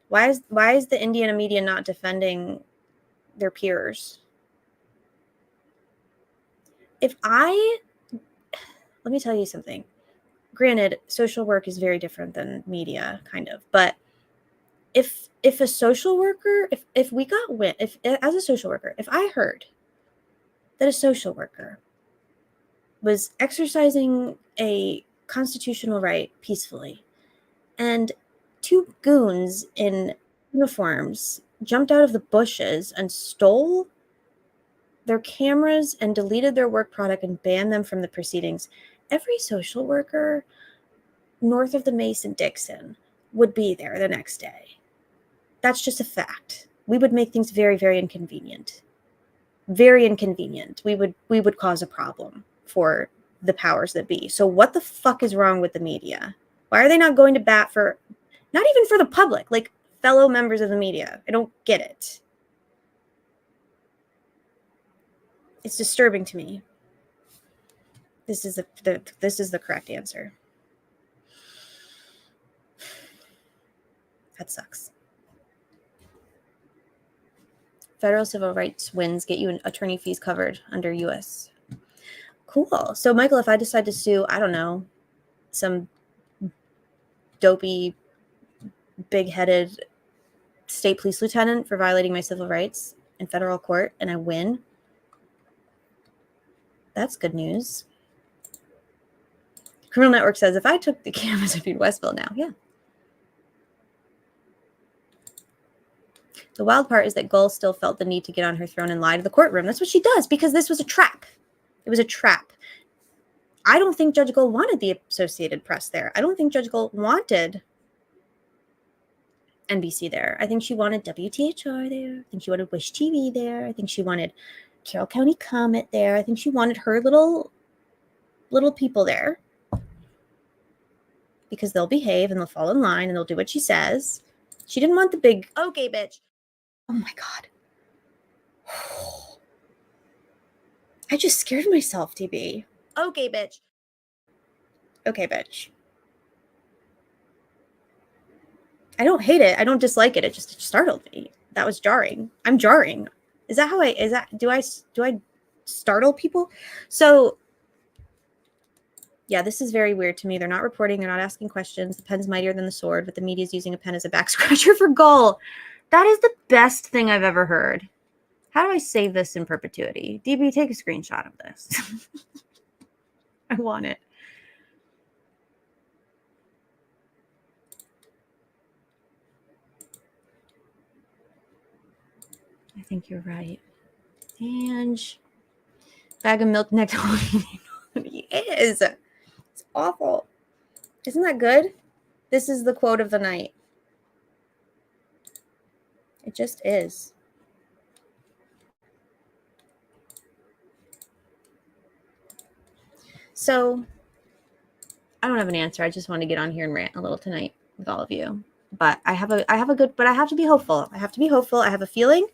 Why is the Indiana media not defending their peers? If I let me tell you something. Granted, social work is very different than media, kind of. But if a social worker, if we got wind, if as a social worker, if I heard that a social worker was exercising a constitutional right peacefully, and two goons in uniforms jumped out of the bushes and stole their cameras and deleted their work product and banned them from the proceedings, every social worker north of the Mason-Dixon would be there the next day. That's just a fact. We would make things very, very inconvenient. Very inconvenient. We would cause a problem for the powers that be. So what the fuck is wrong with the media? Why are they not going to bat for, not even for the public, like fellow members of the media? I don't get it. It's disturbing to me. This is the correct answer. That sucks. Federal civil rights wins get you an attorney fees covered under U.S. Cool. So, Michael, if I decide to sue, I don't know, some dopey, big-headed state police lieutenant for violating my civil rights in federal court, and I win, that's good news. Criminal Network says, if I took the cameras, it'd be Westville now. Yeah. The wild part is that Gull still felt the need to get on her throne and lie to the courtroom. That's what she does, because this was a trap. It was a trap. I don't think Judge Gull wanted the Associated Press there. I don't think Judge Gull wanted NBC there. I think she wanted WTHR there. I think she wanted Wish TV there. I think she wanted Carroll County Comet there. I think she wanted her little people there, because they'll behave and they'll fall in line and they'll do what she says. She didn't want the big, okay, bitch. Oh my God. I just scared myself, TB. Okay, bitch. Okay, bitch. I don't hate it. I don't dislike it. It just startled me. That was jarring. I'm jarring. Is that how do I startle people? So yeah, this is very weird to me. They're not reporting. They're not asking questions. The pen's mightier than the sword, but the media is using a pen as a back scratcher for Gull. That is the best thing I've ever heard. How do I save this in perpetuity? DB, take a screenshot of this. I want it. I think you're right. Ange. Bag of milk next to He is. It's awful. Isn't that good? This is the quote of the night. It just is. So, I don't have an answer. I just want to get on here and rant a little tonight with all of you. But I have to be hopeful. I have to be hopeful. I have a feeling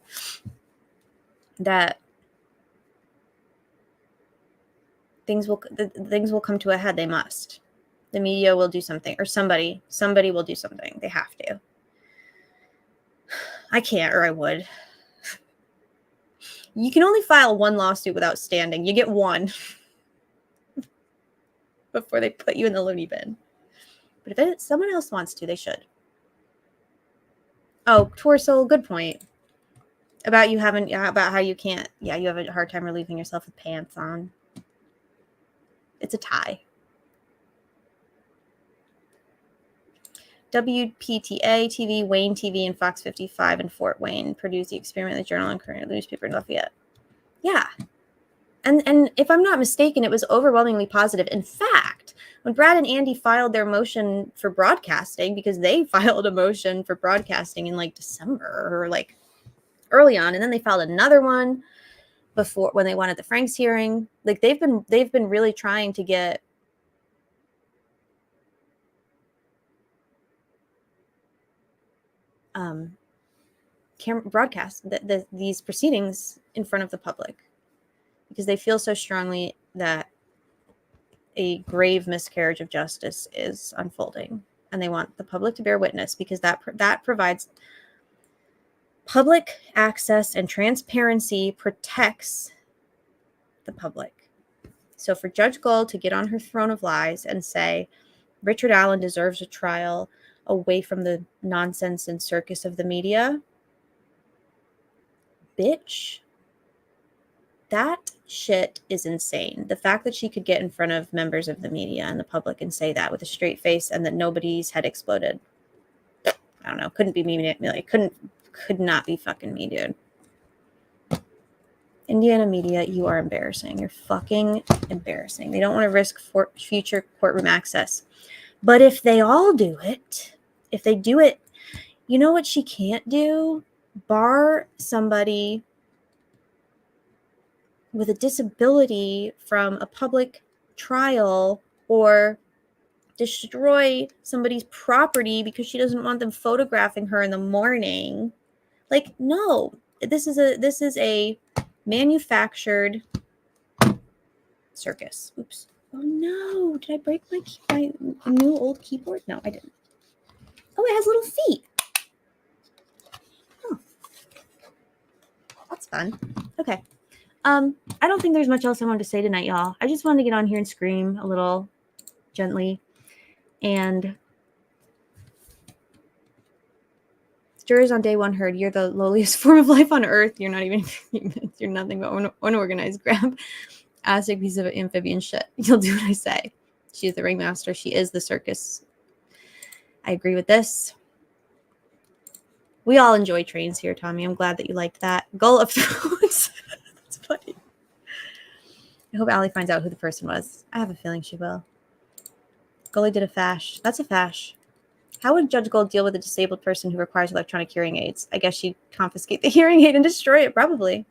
that things will come to a head. They must. The media will do something, or somebody will do something. They have to. I can't, or I would. You can only file one lawsuit without standing. You get one before they put you in the loony bin. But if someone else wants to, they should. Oh, Torso, good point. About how you can't. Yeah, you have a hard time relieving yourself with pants on. It's a tie. WPTA TV, Wayne TV, and Fox 55 in Fort Wayne produced the Experiment, the Journal, and Current newspaper in Lafayette. Yeah. And if I'm not mistaken, it was overwhelmingly positive. In fact, when Brad and Andy filed their motion for broadcasting, because they filed a motion for broadcasting in like December or like early on, and then they filed another one before when they wanted the Franks hearing. Like they've been really trying to get broadcast these proceedings in front of the public, because they feel so strongly that a grave miscarriage of justice is unfolding, and they want the public to bear witness, because that provides public access, and transparency protects the public. So for Judge Gull to get on her throne of lies and say Richard Allen deserves a trial away from the nonsense and circus of the media, bitch, that shit is insane. The fact that she could get in front of members of the media and the public and say that with a straight face and that nobody's head exploded. I don't know. Couldn't be me. Like, could not be fucking me, dude. Indiana media, you are embarrassing. You're fucking embarrassing. They don't want to risk future courtroom access. But if they all do it, if they do it, you know what she can't do? Bar somebody with a disability from a public trial or destroy somebody's property because she doesn't want them photographing her in the morning. Like, no, this is a manufactured circus. Oops. Oh no, did I break my new old keyboard? No, I didn't. Oh, it has little feet. Oh, that's fun. Okay. I don't think there's much else I wanted to say tonight, y'all. I just wanted to get on here and scream a little gently. And jurors on day one heard, you're the lowliest form of life on earth. You're not even humans. You're nothing but unorganized. Grab a piece of amphibian shit. You'll do what I say. She is the ringmaster. She is the circus. I agree with this. We all enjoy trains here, Tommy. I'm glad that you liked that. Gull of Thrones. That's funny. I hope Allie finds out who the person was. I have a feeling she will. Gully did a fash. That's a fash. How would Judge Gull deal with a disabled person who requires electronic hearing aids? I guess she'd confiscate the hearing aid and destroy it, probably.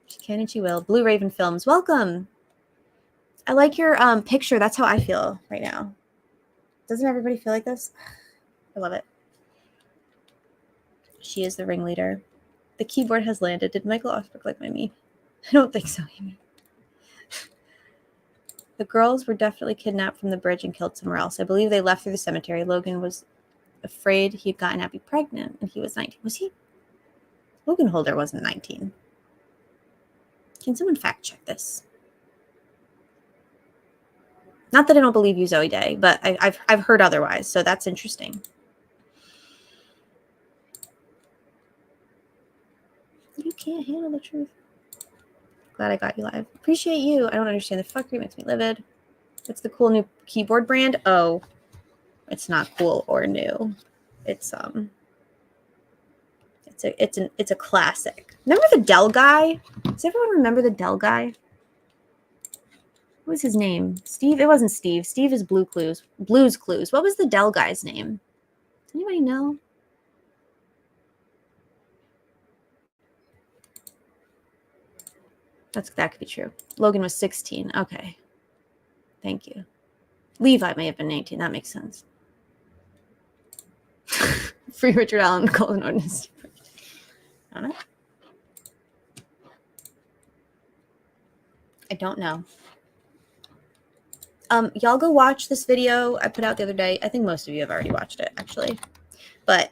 She can and she will. Blue Raven Films, welcome. I like your picture. That's how I feel right now. Doesn't everybody feel like this? I love it. She is the ringleader. The keyboard has landed. Did Michael Osberg like my me? I don't think so, Amy. The girls were definitely kidnapped from the bridge and killed somewhere else. I believe they left through the cemetery. Logan was afraid he'd gotten Abby pregnant, and he was 19. Was he? Logan Holder wasn't 19. Can someone fact check this? Not that I don't believe you, Zoe Day, but I've heard otherwise, so that's interesting. You can't handle the truth. Glad I got you live. Appreciate you. I don't understand the fuckery. Makes me livid. What's the cool new keyboard brand? Oh, it's not cool or new. It's a classic. Remember the Dell guy? Does everyone remember the Dell guy? What was his name? Steve? It wasn't Steve. Steve is Blue's Clues. What was the Dell guy's name? Does anybody know? That could be true. Logan was 16. Okay. Thank you. Levi may have been 19. That makes sense. Free Richard Allen, Colin Ordinance. I don't know. I don't know. Y'all go watch this video I put out the other day. I think most of you have already watched it, actually. But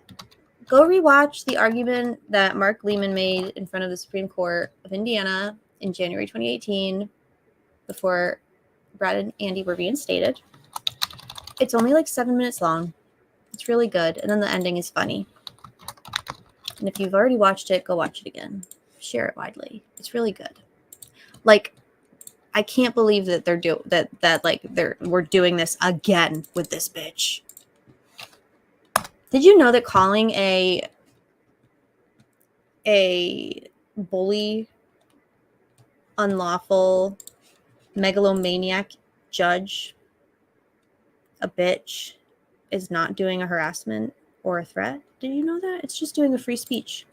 go rewatch the argument that Mark Lehman made in front of the Supreme Court of Indiana in January 2018 before Brad and Andy were reinstated. It's only like 7 minutes long. It's really good. And then the ending is funny. And if you've already watched it, go watch it again. Share it widely. It's really good. Like, I can't believe that we're doing this again with this bitch. Did you know that calling a bully, unlawful, megalomaniac judge a bitch is not doing a harassment or a threat? Did you know that? It's just doing a free speech.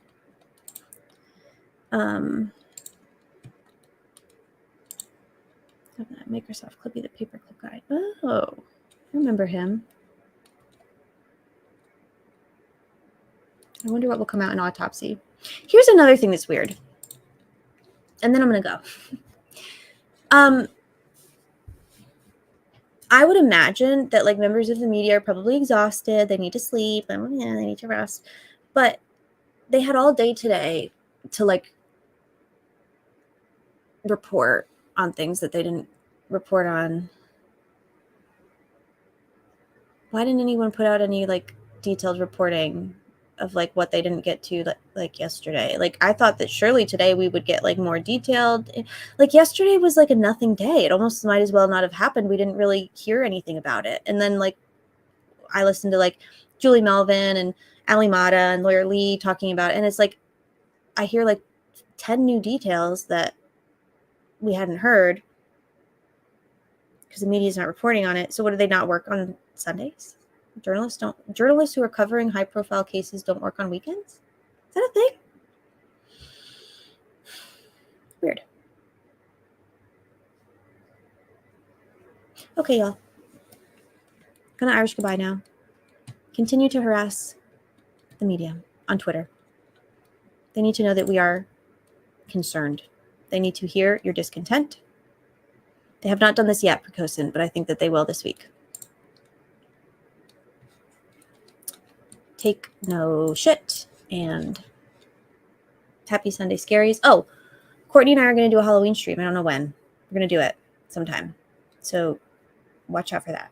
Microsoft Clippy, the paperclip guy. Oh, I remember him. I wonder what will come out in autopsy. Here's another thing that's weird. And then I'm going to go. I would imagine that like members of the media are probably exhausted. They need to sleep. They need to rest. But they had all day today to like report on things that they didn't report on. Why didn't anyone put out any like detailed reporting of like what they didn't get to like yesterday? Like I thought that surely today we would get like more detailed. Like yesterday was like a nothing day. It almost might as well not have happened. We didn't really hear anything about it. And then like I listened to like Julie Melvin and Ali Motta and Lawyer Lee talking about it, and it's like I hear like 10 new details that we hadn't heard because the media is not reporting on it. So what, do they not work on Sundays? Journalists who are covering high profile cases don't work on weekends? Is that a thing? Weird. Okay, y'all. Gonna Irish goodbye now. Continue to harass the media on Twitter. They need to know that we are concerned. They need to hear your discontent. They have not done this yet, Precosin, but I think that they will this week. Take no shit and happy Sunday scaries. Oh, Courtney and I are going to do a Halloween stream. I don't know when. We're going to do it sometime. So watch out for that.